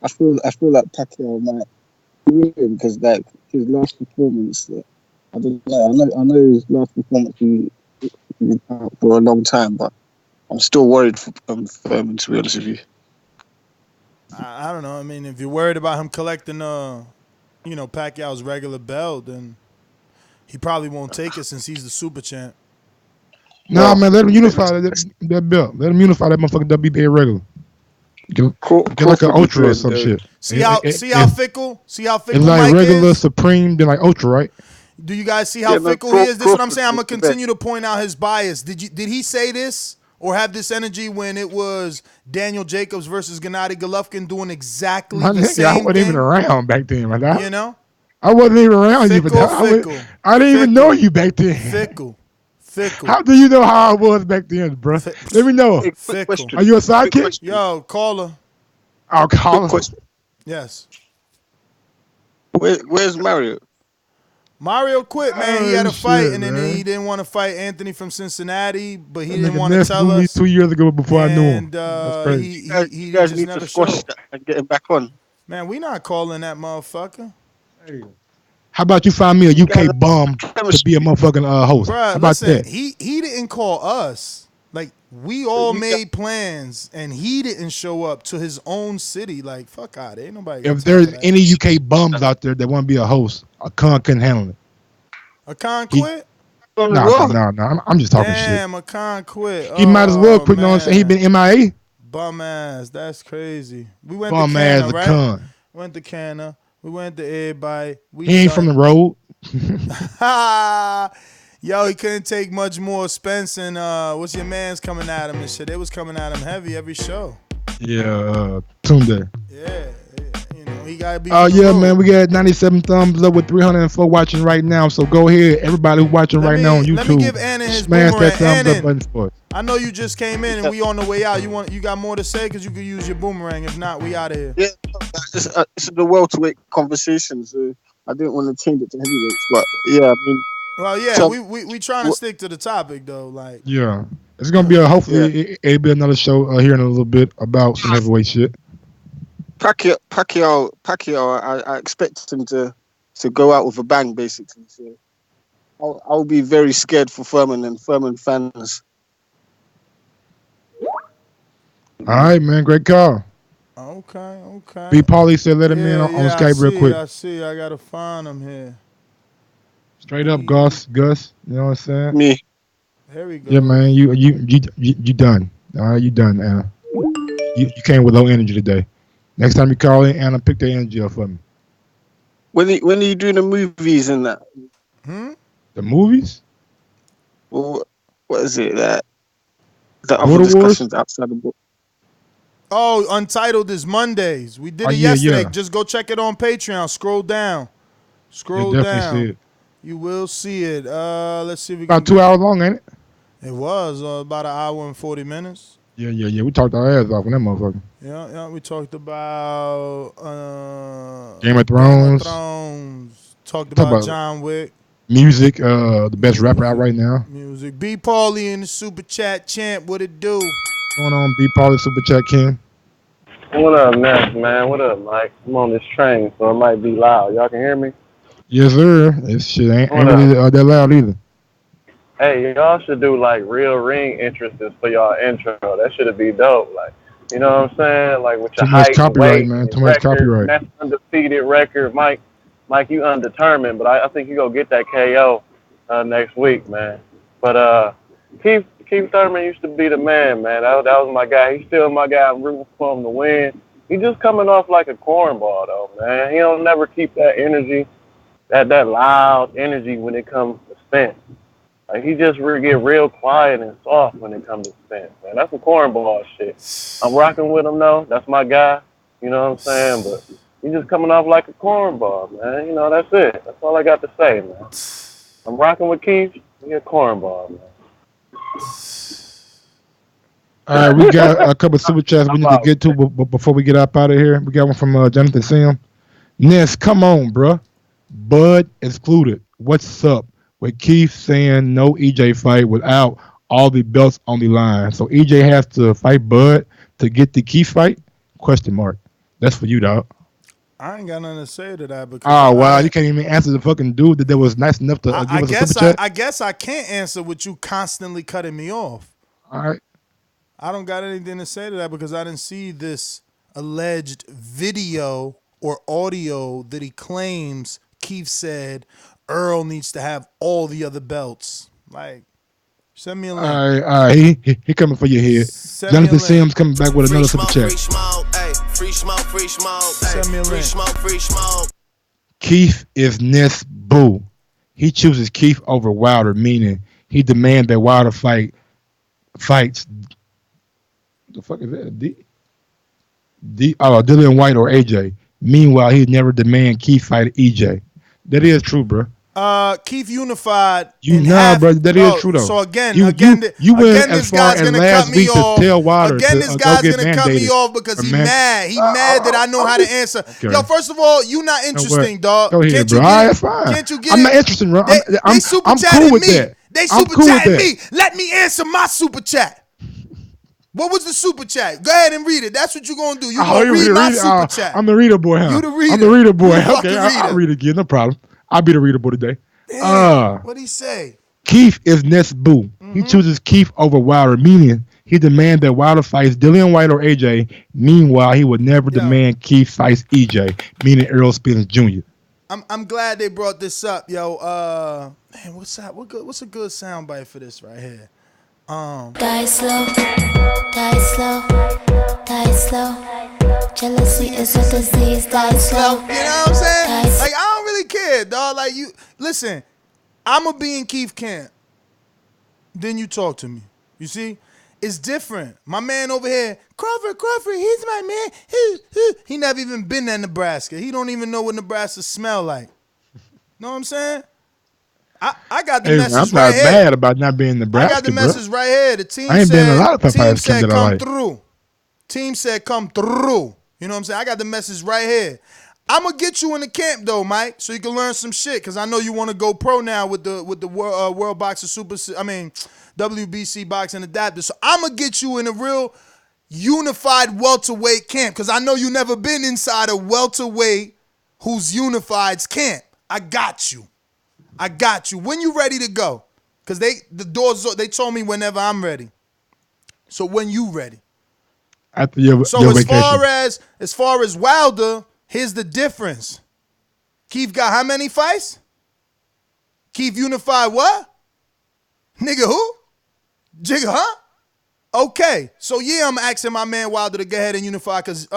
I feel like Pacquiao might win him because like his last performance, I don't know. I know his last performance he was out for a long time, but I'm still worried for Thurman, to be honest with you. I don't know. I mean, if you're worried about him collecting Pacquiao's regular belt, then he probably won't take it since he's the super champ. Nah, man, let him unify that belt. Let him unify that motherfucking WBA regular. Get like an ultra or some shit. See how fickle? See how fickle it's like Mike regular, is? Supreme, then like ultra, right? Do you guys see how fickle he is? This is what I'm saying. I'm gonna continue to point out his bias. Did he say this or have this energy when it was Daniel Jacobs versus Gennady Golovkin doing exactly the same I wasn't thing? even around back then, my dog. You know? I wasn't even around you, but Fickle. I didn't even know you back then. Fickle. How do you know how I was back then, bro? Let me know. Fickle. Are you a sidekick? Yo, caller. I'll call him. Yes. Where's Mario? Mario quit, man. He had a fight, and then he didn't want to fight Anthony from Cincinnati, but he didn't want to tell us. 2 years ago before I knew him. That's crazy. You guys need to squash that and get him back on. Man, we not calling that motherfucker. Hey. How about you find me a UK bum to be a motherfucking host? Bruh, How about that? He didn't call us. Like, we all made plans, and he didn't show up to his own city. Like, fuck out. Ain't nobody. If there's any UK bums out there that want to be a host, a con couldn't handle it. A con quit? No. I'm just talking shit. Damn, a con quit. He might as well quit. You know what I'm saying? He been MIA. Bum ass. That's crazy. We went bum to Canna, ass right? con. Went to Canna. We went to everybody. He ain't from the road. Yo, he couldn't take much more. Spence and what's your man's coming at him and shit. They was coming at him heavy every show. Yeah, Tunde. Yeah, he gotta be. Oh yeah, man, we got 97 thumbs up with 304 watching right now. So go ahead, everybody who's watching right now on YouTube. Let me give Annan his smash boomerang. that thumbs Annan, up button for us. I know you just came in and we on the way out. You got more to say? Because you could use your boomerang. If not, we out of here. Yeah, it's the welterweight conversations. I didn't want to change it to heavyweights, but yeah, I mean. Well, yeah, so, we trying to stick to the topic though. Like, yeah, it's gonna be hopefully it'll be another show here in a little bit about some heavyweight shit. Pacquiao, I expect him to go out with a bang, basically. So I'll be very scared for Thurman and Thurman fans. All right, man, great call. Okay. B. Paulie said let him in on Skype real quick. I see. I gotta find him here. Straight up, Gus. You know what I'm saying? Me. Here we go. Yeah, man. You done. All right, you done, Anna. You came with low energy today. Next time you call in, Anna, pick the energy up for me. When are you doing the movies and that? The movies? Well, what is it that other discussions outside the book? Oh, Untitled is Mondays. We did it yesterday. Just go check it on Patreon. Scroll down. See it. You will see it. Let's see if we about 2 hours long, ain't it? It was about an hour and 40 minutes. Yeah. We talked our ass off on that motherfucker. Yeah. We talked about Game of Thrones. Talked about John Wick. Music. The best rapper out right now. Music. B. Paulie in the Super Chat champ. What it do? What's going on, B. Paulie Super Chat King? What up, Ness, man? What up, Mike? I'm on this train, so it might be loud. Y'all can hear me? Yes, sir. This shit ain't really that loud either. Hey, y'all should do like real ring entrances for y'all intro. That should be dope. Like, you know what I'm saying? Like with your Too much height, copyright, weight, man. Too much record, copyright. That's undefeated record, Mike. Mike, you undetermined, but I think you gonna get that KO next week, man. But Keith Thurman used to be the man. That was my guy. He's still my guy. I'm rooting for him to win. He's just coming off like a cornball, though, man. He don't never keep that energy. That loud energy when it comes to Spence. Like, he just get real quiet and soft when it comes to Spence, man. That's some cornball shit. I'm rocking with him, though. That's my guy. You know what I'm saying? But he's just coming off like a cornball, man. You know, that's it. That's all I got to say, man. I'm rocking with Keith. He's a cornball, man. All right, we got a couple of super chats we need to get to but before we get up out of here. We got one from Jonathan Sim. Ness, come on, bruh. Bud excluded. What's up? With Keith saying no EJ fight without all the belts on the line. So EJ has to fight Bud to get the Keith fight? Question mark. That's for you, dog. I ain't got nothing to say to that. Because oh, wow. You can't even answer the fucking dude that was nice enough to give us a super chat? I guess I can't answer with you constantly cutting me off. All right. I don't got anything to say to that because I didn't see this alleged video or audio that he claims Keith said Earl needs to have all the other belts. Like, send me a link. All right. He coming for your head. Jonathan Sims coming back with another super chat. Send me a link. Keith is Ness Boo. He chooses Keith over Wilder, meaning he demands that Wilder fights. The fuck is that? Dillian White or AJ. Meanwhile, he never demand Keith fight EJ. That is true, bro. Keith unified. Bro. That is true though. So again, you went this as far guy's as gonna last cut me week off. to tell Wilder Again, this guy's gonna cut me mandated. off because he's mad. He's mad that I know how to answer. Okay. Yo, first of all, you not interesting, dog. Go ahead, bro. That's fine. Can't you get I'm it? not interested, bro. They super I'm chatting cool with me. that. They I'm super cool with chatting that. me. Let me answer my super chat. What was the super chat? Go ahead and read it. That's what you're gonna do. You're gonna read my super chat. I'm the reader boy, huh? You the reader. I'm the reader boy. You Okay, I'll read again. No problem. I'll be the reader boy today. What'd he say? Keith is Ness Boo. He chooses Keith over Wilder, meaning he demands that Wilder fights Dillian White or AJ. Meanwhile, he would never demand Keith fights EJ, meaning Errol Spence Jr. I'm glad they brought this up, yo. Man, what's that? What's a good soundbite for this right here? Die slow, die slow, die slow. Jealousy is a disease, die slow. You know what I'm saying? Like, I don't really care, dog. Like, you listen, I'ma be in Keith camp. Then you talk to me. You see? It's different. My man over here, Crawford, he's my man. He never even been to Nebraska. He don't even know what Nebraska smell like. Know what I'm saying? I got the message right here. I'm not mad about not being in Nebraska, I got the message right here. The team I ain't said, been in a lot of team said that I come like. through. Team said come through. You know what I'm saying? I got the message right here. I'm gonna get you in the camp though, Mike, so you can learn some shit. Cause I know you want to go pro now with the World Boxer WBC boxing adapter. So I'm gonna get you in a real unified welterweight camp. Cause I know you never been inside a welterweight who's unified's camp. I got you. When you ready to go? Cause the doors they told me whenever I'm ready. So when you ready? After your vacation. as far as Wilder, here's the difference. Keith got how many fights? Keith unified what? Nigga who? Jigga, huh? Okay. So yeah, I'm asking my man Wilder to go ahead and unify because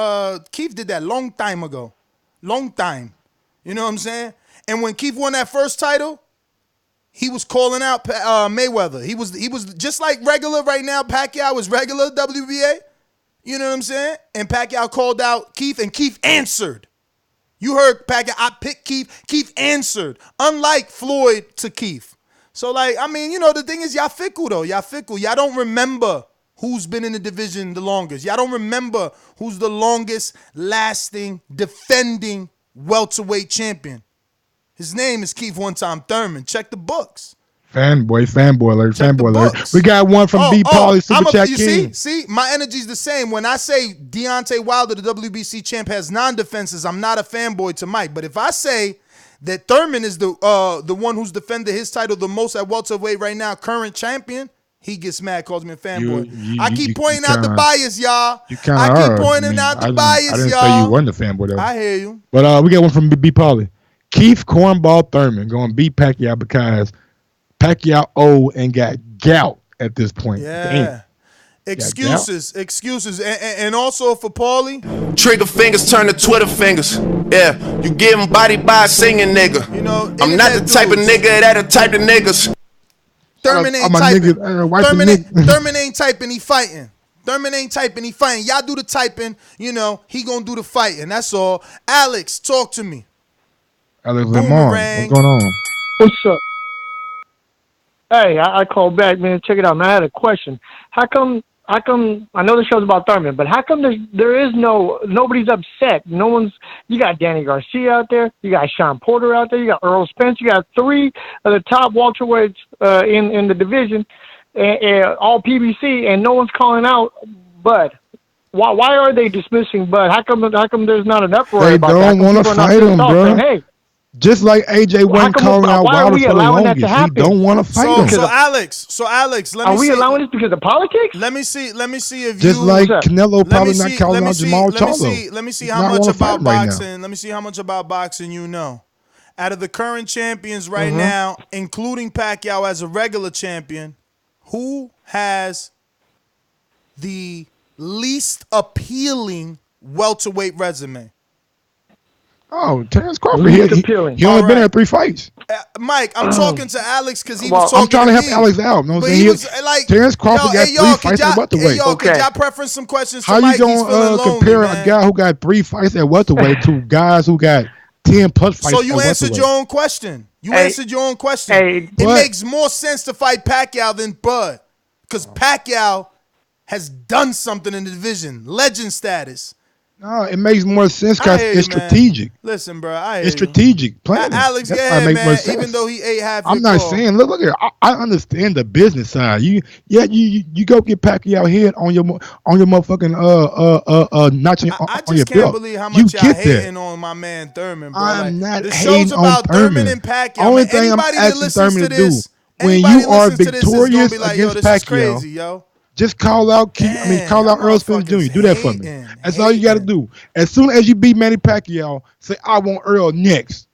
Keith did that long time ago. Long time. You know what I'm saying? And when Keith won that first title, he was calling out Mayweather. He was just like regular right now. Pacquiao is regular WBA. You know what I'm saying? And Pacquiao called out Keith, and Keith answered. You heard Pacquiao, I picked Keith. Keith answered. Unlike Floyd to Keith. So, like, I mean, you know, the thing is, y'all fickle, though. Y'all fickle. Y'all don't remember who's been in the division the longest. Y'all don't remember who's the longest lasting, defending welterweight champion. His name is Keith One-Time Thurman. Check the books. Fanboy alert. We got one from B. Pauly, Super Chat King. See, my energy's the same. When I say Deontay Wilder, the WBC champ, has non-defenses, I'm not a fanboy to Mike. But if I say that Thurman is the one who's defended his title the most at welterweight right now, current champion, he gets mad, calls me a fanboy. I keep pointing out the bias, y'all. I keep pointing out the bias, y'all. I didn't say you wasn't a fanboy, though. I hear you. But we got one from B. Pauly. Keith Cornball Thurman going to beat Pacquiao because Pacquiao old and got gout at this point. Yeah. Damn. Excuses. And also for Paulie. Trigger fingers turn to Twitter fingers. Yeah, you getting bodied by a singing nigga. You know, I'm not the type of nigga that'll type the niggas. Thurman ain't typing. Thurman ain't typing, he fighting. Thurman ain't typing, he fighting. Y'all do the typing, you know, he gonna do the fighting. That's all. Alex, talk to me. Alex Lemon, what's going on? What's up? Hey, I called back, man. Check it out, man. I had a question. How come? I know the show's about Thurman, but how come nobody's upset? No one's. You got Danny Garcia out there. You got Sean Porter out there. You got Earl Spence. You got three of the top welterweights in the division, all PBC, and no one's calling out Bud. Why are they dismissing Bud? How come there's not an uproar about that? They don't want to fight him, bro. Saying, hey, Just like AJ wasn't calling out why are Wilder we for the allowing that to longest. He happen? don't want to fight him. So Alex, let me Are we see. allowing this because of politics? Let me see if Just you like Canelo probably not calling out Jamal let me Charlo. let me see He's how not much wanna fight about him right now. boxing. Let me see how much about boxing you know. Out of the current champions right Mm-hmm. now, including Pacquiao as a regular champion, who has the least appealing welterweight resume? Oh, Terence Crawford. Least He appealing. only been Alright. at 3 fights. Mike, I'm talking to Alex because he Well, was talking I'm trying to help me. Alex out. You know what I'm But saying? he was like, Terence Crawford got 3 fights at welterweight. could y'all preference some questions How to you Mike? He's feeling gonna lonely, compare man. a guy who got 3 fights at welterweight to guys who got 10 plus fights So at you answered welterweight? your own question. Answered your own question. Hey, it makes more sense to fight Pacquiao than Bud. Because Pacquiao has done something in the division. Legend status. No, it makes more sense I because hear it's you, man. strategic. Listen, bro, I hear It's you. strategic planning. Alex, That's go why it ahead, makes more man. sense. Even though he ate half I'm your not call. saying. Look here. I understand the business side. You go get Pacquiao head on your motherfucking notch I on just your can't belt. believe how You much y'all get that. hating on my man Thurman, bro. I'm not the hating show's on about Thurman Thurman. and Pacquiao. Only Man, thing I'm anybody that asking listens Thurman to to do this, when anybody you that are listens to this is gonna victorious be like, yo, against this is Pacquiao, crazy, yo. just call out call out Earl Spence Jr. Do that for me. That's all you got to do. As soon as you beat Manny Pacquiao, say I want Earl next.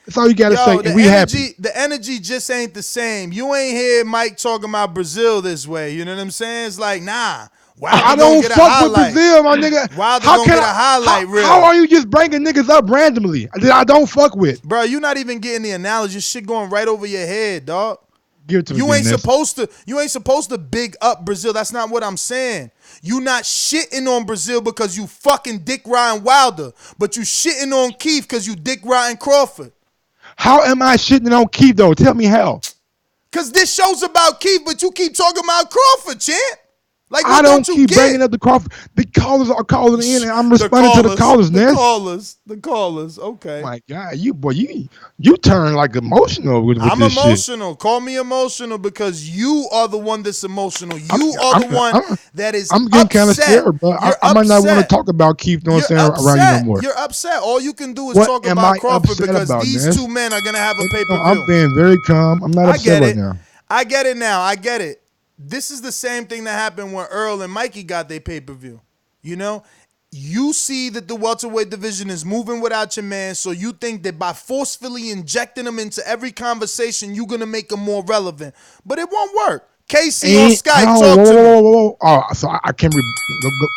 That's all you got to say, and we happy. The energy just ain't the same. You ain't hear Mike talking about Brazil this way. You know what I'm saying? It's like, nah. I don't fuck with Brazil, my nigga. Wilder gonna get a highlight reel. How are you just bringing niggas up randomly that I don't fuck with? Bro, you not even getting the analogy. Shit going right over your head, dog. Give it to me. You ain't supposed to big up Brazil. That's not what I'm saying. You not shitting on Brazil because you fucking dick riding Wilder, but you shitting on Keith because you dick riding Crawford. How am I shitting on Keith though? Tell me how. Cause this show's about Keith, but you keep talking about Crawford, champ. Like, what I don't you keep get? bringing up the Crawford. The callers are calling in, and I'm responding to the callers. The callers. Okay. My God, you turn like emotional with I'm this emotional. shit. Call me emotional because you are the one that's emotional. You are the one that is. I'm getting kind of scared, bro. I might not want to talk about Keith. You know what I'm saying, around you no more. You're upset. All you can do is What talk am about I Crawford upset because about, these Ness? two men are gonna have a pay per view. I'm being very calm. I'm not upset right now. I get it now. I get it. This is the same thing that happened when Earl and Mikey got their pay-per-view. You know? You see that the welterweight division is moving without your man, so you think that by forcefully injecting him into every conversation, you're going to make him more relevant. But it won't work. Casey on Skype, talk to me. Oh, so I can't.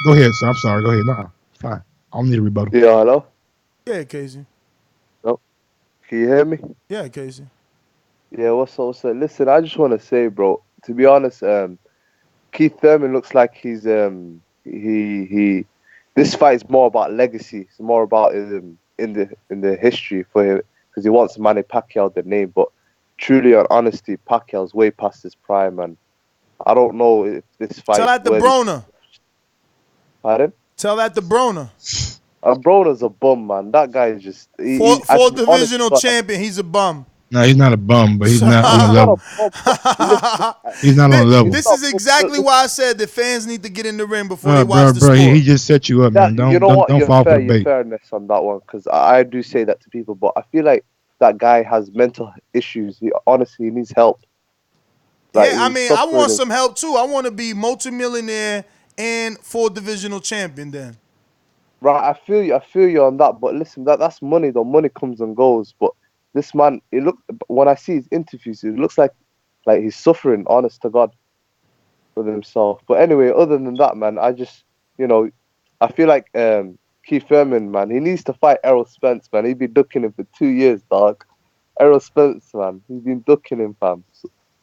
Go ahead, sir. I'm sorry. Go ahead. No, fine. I don't need a rebuttal. Yeah, hello? Yeah, Casey. Oh, can you hear me? Yeah, Casey. Yeah, what's up? Listen, I just want to say, bro, to be honest, Keith Thurman looks like he's he this fight is more about legacy. It's more about in the history for him because he wants Manny Pacquiao the name. But truly, on honesty, Pacquiao's way past his prime, and I don't know if this fight. Tell that to Broner. Pardon? Tell that to Broner. Broner's a bum, man. That guy is just four divisional champion. He's a bum. No, he's not a bum, but he's not on the level. He's not on the level. This is exactly why I said the fans need to get in the ring before they watch the sport. He just set you up, man. Don't fall for the bait. Fairness on that one, because I do say that to people, but I feel like that guy has mental issues. He honestly needs help. Like, yeah, I mean, I want some help too. I want to be multimillionaire and 4 divisional champion then. Right, I feel you on that, but listen, that's money though. Money comes and goes, but this man, when I see his interviews, it looks like he's suffering, honest to God, with himself. But anyway, other than that, man, I just, I feel like Keith Thurman, man, he needs to fight Errol Spence, man. He's been ducking him for 2 years, dog. Errol Spence, man, he's been ducking him, fam.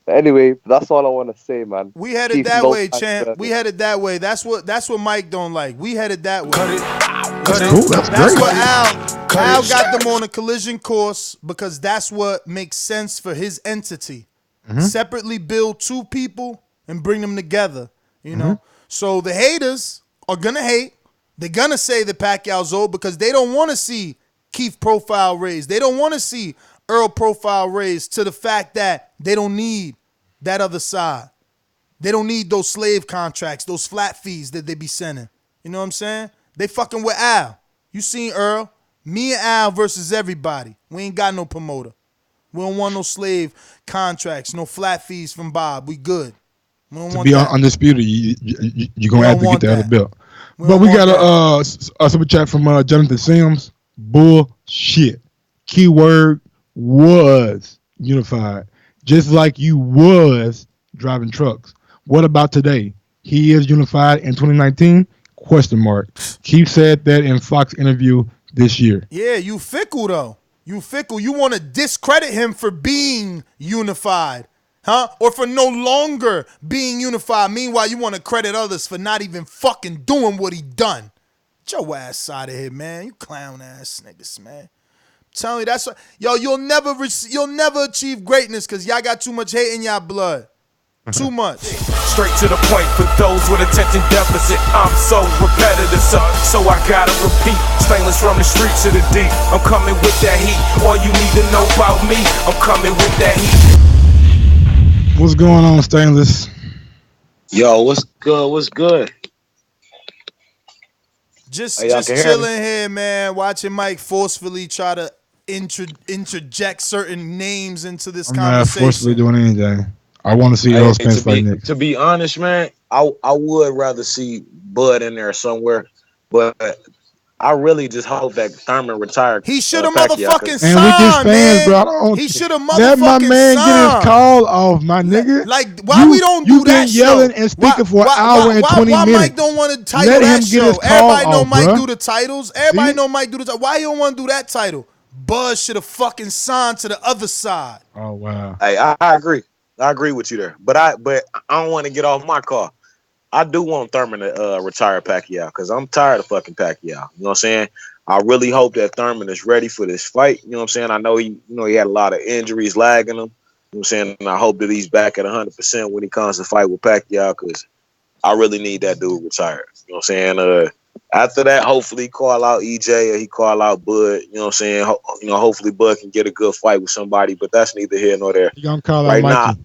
But anyway, that's all I want to say, man. We headed that way, champ. We headed that way. That's what Mike don't like. We headed that way. Cut it. Cool. That's what Al got them on a collision course because that's what makes sense for his entity. Mm-hmm. Separately build 2 people and bring them together. You know. So the haters are gonna hate. They're gonna say that Pacquiao's old because they don't want to see Keith profile raised. They don't want to see Earl profile raised to the fact that they don't need that other side. They don't need those slave contracts, those flat fees that they be sending. You know what I'm saying? They fucking with Al. You seen Earl. Me and Al versus everybody. We ain't got no promoter. We don't want no slave contracts, no flat fees from Bob. We good. We don't To want be that. undisputed, you're going to We have don't to want get the other that. belt. We But don't we want got a super chat from Jonathan Sims. Bullshit. Keyword was unified. Just like you was driving trucks. What about today? He is unified in 2019? Question mark. Keith said that in Fox interview this year. Yeah, you fickle though. You fickle. You want to discredit him for being unified, huh? Or for no longer being unified. Meanwhile, you want to credit others for not even fucking doing what he done. Get your ass out of here, man. You clown ass niggas, man. I'm telling you, that's what, yo. You'll never achieve greatness because y'all got too much hate in y'all blood. Too much. Straight to the point for those with attention deficit. I'm so repetitive, so I gotta repeat. Stainless from the streets to the deep. I'm coming with that heat. All you need to know about me, I'm coming with that heat. What's going on, Stainless? Yo, what's good? What's good? Just Hey, chilling here, man. Watching Mike forcefully try to interject certain names into this I'm not conversation. forcefully doing anything. I want to see Earl Spence fight next. To be honest, man, I would rather see Bud in there somewhere, but I really just hope that Thurman retired. He should have motherfucking signed, and we just fans, man. bro. He should have motherfucking let my man signed. get his call off, my nigga. Like, why we don't do that show? You've been yelling and speaking for an hour and 20 minutes. Why Mike don't want to title let that him show? Get his call Everybody know off, Mike bro. do the titles. Everybody know Mike do the titles. Why you don't want to do that title? Buzz should have fucking signed to the other side. Oh, wow. Hey, I agree. I agree with you there. But I don't want to get off my car. I do want Thurman to retire Pacquiao because I'm tired of fucking Pacquiao. You know what I'm saying? I really hope that Thurman is ready for this fight. You know what I'm saying? I know he had a lot of injuries lagging him. You know what I'm saying? And I hope that he's back at 100% when he comes to fight with Pacquiao because I really need that dude retired. You know what I'm saying? After that, hopefully he call out EJ or he call out Bud. You know what I'm saying? Hopefully Bud can get a good fight with somebody, but that's neither here nor there. You gonna call right out Mikey?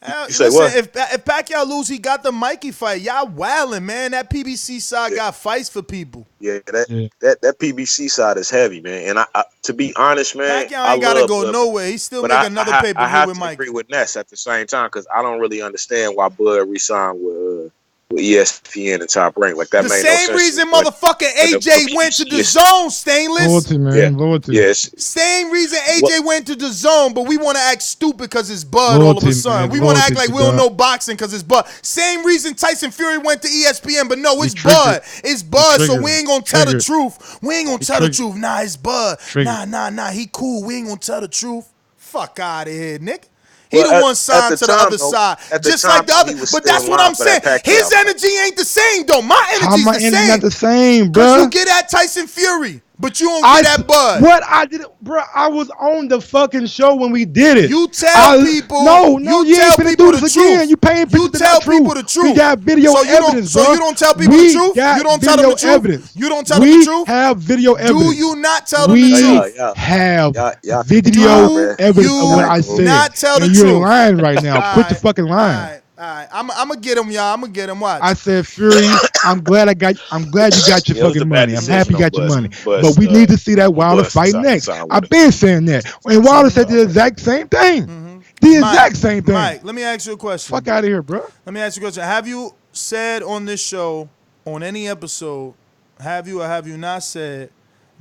now. You say listen, what? If Pacquiao lose, he got the Mikey fight. Y'all wildin', man. That PBC side got fights for people. Yeah, that PBC side is heavy, man. And I to be honest, man, Pacquiao ain't gotta go nowhere. He still make another pay-per-view with Mikey. I agree with Ness at the same time because I don't really understand why Bud re-signed with ESPN and Top Rank. Like that the made no sense. Same reason motherfucking AJ went to the zone, Stainless. Loyalty, man. Loyalty. Yes. Same reason AJ went to the zone, but we want to act stupid because it's Bud all of a sudden. We want to act like we don't know boxing because it's Bud. Same reason Tyson Fury went to ESPN, but no, it's Bud. It's Bud, so we ain't going to tell the truth. We ain't going to tell the truth. Nah, it's Bud. Nah, he cool. We ain't going to tell the truth. Fuck out of here, nigga. He the one signed to the other side, just like the other. But that's what I'm saying. His energy ain't the same, though. My energy's the same. How not the same, bro? Because you get at Tyson Fury, but you don't get that Bud. What I did, bro? I was on the fucking show when we did it. You tell people. No, you tell ain't people do this the again. truth. You paying You tell people the truth. We got video evidence, bro. So you don't tell people the truth. You don't tell them the truth. Evidence. You don't tell them the truth. We have video evidence. Do you not tell them the truth? Have video evidence of what I said. Not tell the truth. You're lying right now. Quit the fucking lying. All right, I'm gonna get him, y'all. I'm gonna get him. Watch. I said, Fury, I'm glad you got your fucking money. I'm happy you got your money. But we need to see that Wilder fight next. I've been saying that. And Wilder said the exact same thing. The exact same thing. Mike, let me ask you a question. Fuck out of here, bro. Let me ask you a question. Have you said on this show, on any episode, have you or have you not said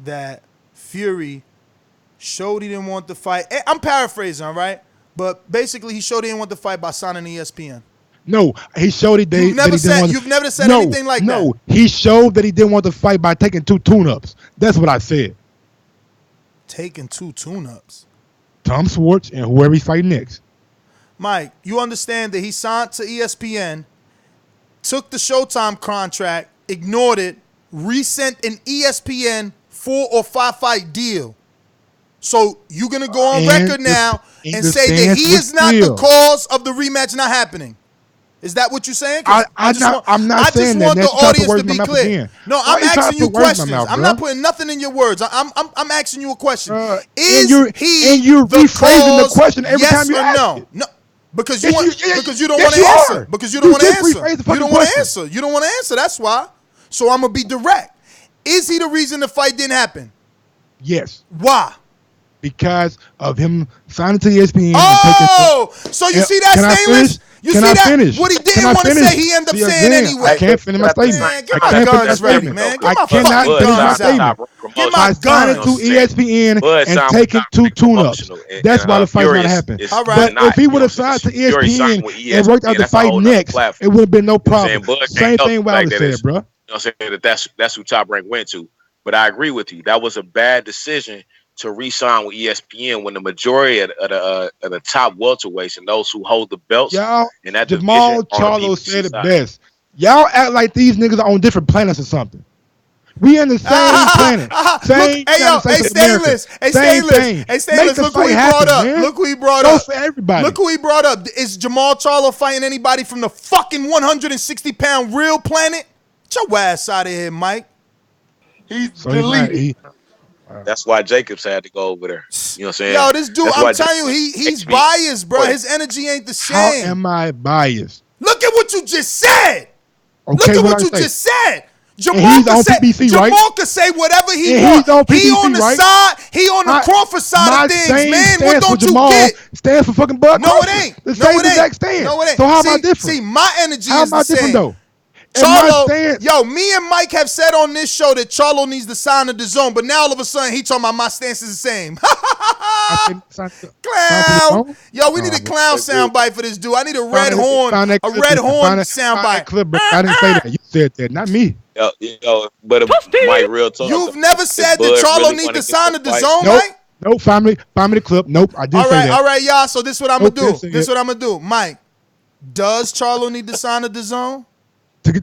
that Fury showed he didn't want the fight? I'm paraphrasing, all right? But basically, he showed he didn't want the fight by signing ESPN. No, he showed he You've never said anything like that. No, he showed that he didn't want to fight by taking 2 tune-ups. That's what I said. Taking 2 tune-ups? Tom Schwartz and whoever he's fighting next. Mike, you understand that he signed to ESPN, took the Showtime contract, ignored it, resent an ESPN 4 or 5 fight deal. So you're going to go on record now and say that he is not the cause of the rematch not happening. Is that what you're saying? I'm not saying that. I just want the audience to be clear. No, I'm asking you questions. I'm not putting nothing in your words. I'm asking you a question. Is he you're rephrasing the question every time you ask no? it. No. Because you don't want to answer. Because you don't want to answer. You don't want to answer. You don't want to answer. That's why. So I'm gonna be direct. Is he the reason the fight didn't happen? Yes. Why? Because of him signing to ESPN. Oh, so you see that, Stainless? You see that? Finish? What he didn't want to say, he ended up saying anyway. I can't finish my statement. Man, get my guns ready, man. Get my cannot finish my statement. Get my signing to ESPN and taking 2 tune-ups. That's why the fight's not happening. But if he would have signed to ESPN and worked out the fight next, it would have been no problem. Same thing Wilder said, bro. You know what I'm saying? That's who Top Rank went to. But I agree with you. That was a bad decision to re-sign with ESPN when the majority of the top welterweights and those who hold the belts. Y'all, in that Jamal Charlo said it best. Y'all act like these niggas are on different planets or something. We in the same planet. Stainless, look who he brought up. Man. Look who he brought Go up. for everybody. Look who he brought up. Is Jamal Charlo fighting anybody from the fucking 160-pound real planet? Get your ass out of here, Mike. He's deleted. That's why Jacobs had to go over there. You know what I'm saying? Yo, this dude, I'm telling you, he's biased, bro. His energy ain't the same. How am I biased? Look at what you just said. Okay, Look at what you just said. Jamal could say whatever he wants. He on the side. He on the Crawford side of things, man. What don't you get? Stands for fucking Bud No, Crawford. it ain't. The same exact stand. No, it ain't. So how am I different? See, my energy how is am I the different same. though? Charlo, me and Mike have said on this show that Charlo needs to sign the Dazn, but now all of a sudden he talking about my stance is the same. Clown. Yo, we need a clown soundbite for this dude. I need a red horn soundbite. I didn't say that. You said that, not me. Yo, but Mike, real talk. You've never said that Charlo need to sign the Dazn, Mike? Nope, find me the clip. Nope, I didn't say that. All right, y'all. So this is what I'm gonna do. Mike, does Charlo need to sign the Dazn? To get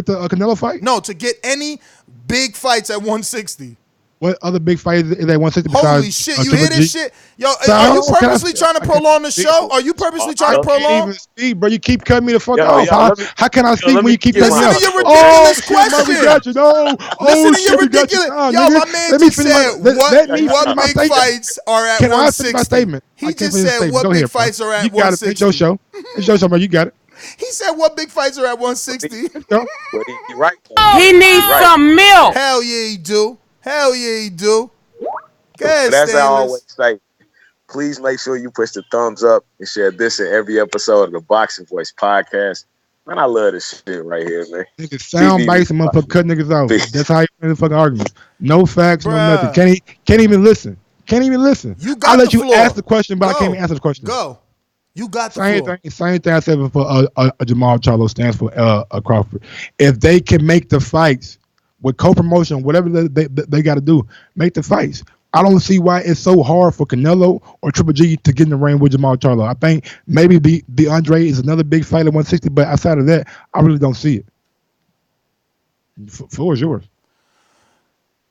the Canelo fight? No, to get any big fights at 160. What other big fight is at 160? Holy shit, you hear this shit? Yo, are you purposely trying to prolong the show? Are you purposely trying to prolong? I can't even speak, bro. You keep cutting me the fuck off. How can I speak when you keep cutting me off? Listen to your ridiculous question. Listen to your ridiculous. Yo, my man just said, what big fights are at 160? Can I finish my statement? He just said, what big fights are at 160? You got it. It's your show. It's your show, bro. You got it. He said, what big fights are at 160? He right. He needs some milk. Hell yeah, he do. Hell yeah, he do. That's how I always say. Please make sure you push the thumbs up and share this in every episode of the Boxing Voice podcast. Man, I love this shit right here, man. Niggas sound bites and motherfucker cut niggas off. That's how you win the fucking argument. No facts, no nothing. Can't even listen. I'll let you ask the question, but I can't even answer the question. Go. You got the floor. Same thing I said for Jamal Charlo stands for Crawford. If they can make the fights with co-promotion, whatever they got to do, make the fights. I don't see why it's so hard for Canelo or Triple G to get in the ring with Jamal Charlo. I think maybe the Andre is another big fight at 160, but outside of that, I really don't see it. Floor is yours.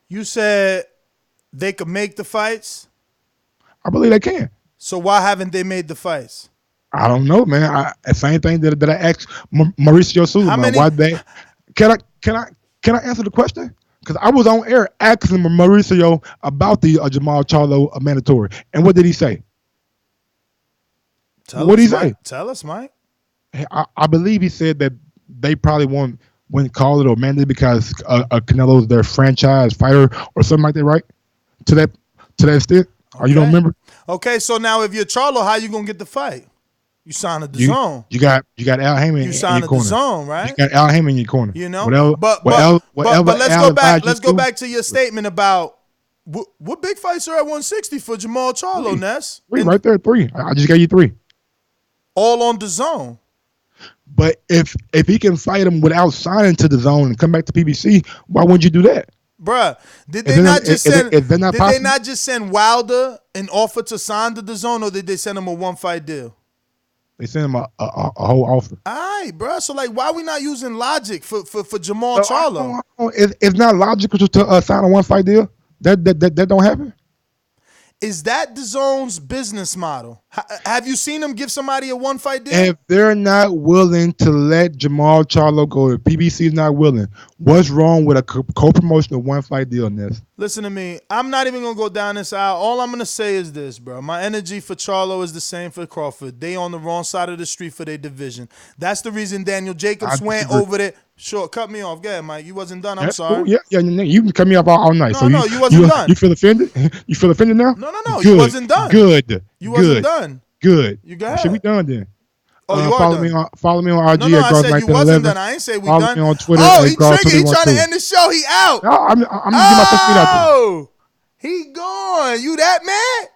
You said they could make the fights? I believe they can. So why haven't they made the fights? I don't know, man. Same thing that I asked Mauricio Sullivan. Why they? Can I answer the question? Because I was on air asking Mauricio about the Jamal Charlo mandatory, and what did he say? What did he say? Tell us, Mike. I believe he said that they probably wouldn't call it or mandate because Canelo is their franchise fighter or something like that, right? To that extent. Okay. Or you don't remember? Okay, so now if you're Charlo, how you gonna get the fight? You signed a Dazn. You got Al Heyman. You signed a Dazn, right? You got Al Heyman in your corner. You know, whatever but let's go back. Let's go back to your statement about what big fights are at 160 for Jamal Charlo, Ness. Three right there, 3. I just gave you 3. All on Dazn. But if he can fight him without signing to Dazn and come back to PBC, why wouldn't you do that? Bruh, did they not just send Wilder an offer to sign the Dazn, or did they send him a 1-fight deal? They sent him a whole offer. All right, bro. So, like, why are we not using logic for Jamal Charlo? It's not logical to sign a 1-fight deal. That don't happen. Is that DAZN's business model? Have you seen him give somebody a 1-fight deal? If they're not willing to let Jamal Charlo go, if PBC is not willing, what's wrong with a co-promotional 1-fight deal, Ness? Listen to me. I'm not even gonna go down this aisle. All I'm gonna say is this, bro. My energy for Charlo is the same for Crawford. They on the wrong side of the street for their division. That's the reason Daniel Jacobs went over there. Sure, cut me off. Go ahead, Mike. You wasn't done. I'm sorry. Cool. Yeah. You can cut me off all night. No, you wasn't done. You feel offended? You feel offended now? No. Good. You wasn't done. Good. You wasn't done. Good. You got Should we done then? Oh, you are follow done. Follow me on IG No, at I Gross said you 1911. wasn't done. I ain't say we follow done. Me on Twitter he triggered. He trying to end the show. He out. No, I'm just getting my first tweet out there. Oh, he gone. You that mad?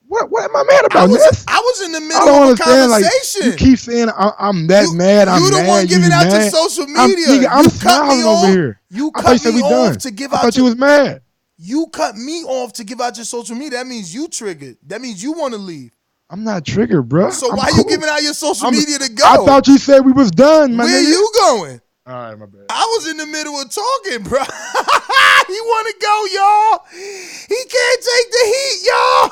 What am I mad about? I was in the middle of a conversation. Like, you keep saying I'm that mad. I'm you the mad. one giving out your social media. I'm smiling over here. You cut me off to give out. I thought you was mad. You cut me off to give out your social media. That means you triggered. That means you want to leave. I'm not triggered, bro. So why you giving out your social media to go? I thought you said we was done, man. Where you going? All right, my bad. I was in the middle of talking, bro. He want to go, y'all. He can't take the heat, y'all.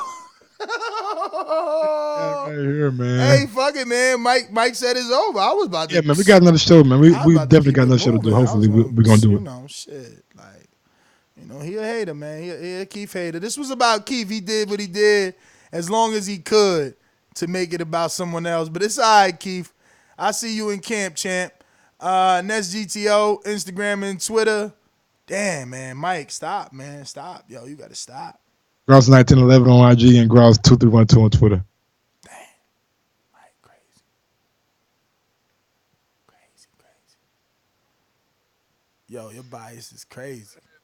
Here, man. Hey, fuck it, man. Mike said it's over. I was about to. Yeah, man. We got another show, man. We definitely got another show to do. Hopefully, we're gonna do it. You know, shit. Like, he a hater, man. He a Keith hater. This was about Keith. He did what he did as long as he could to make it about someone else. But it's all right, Keith. I see you in camp, champ. Nest GTO, Instagram and Twitter. Damn, man. Mike, stop, man. Stop. Yo, you got to stop. Grouse 1911 on IG and Grouse 2312 on Twitter. Damn. Mike, crazy. Crazy. Yo, your bias is crazy.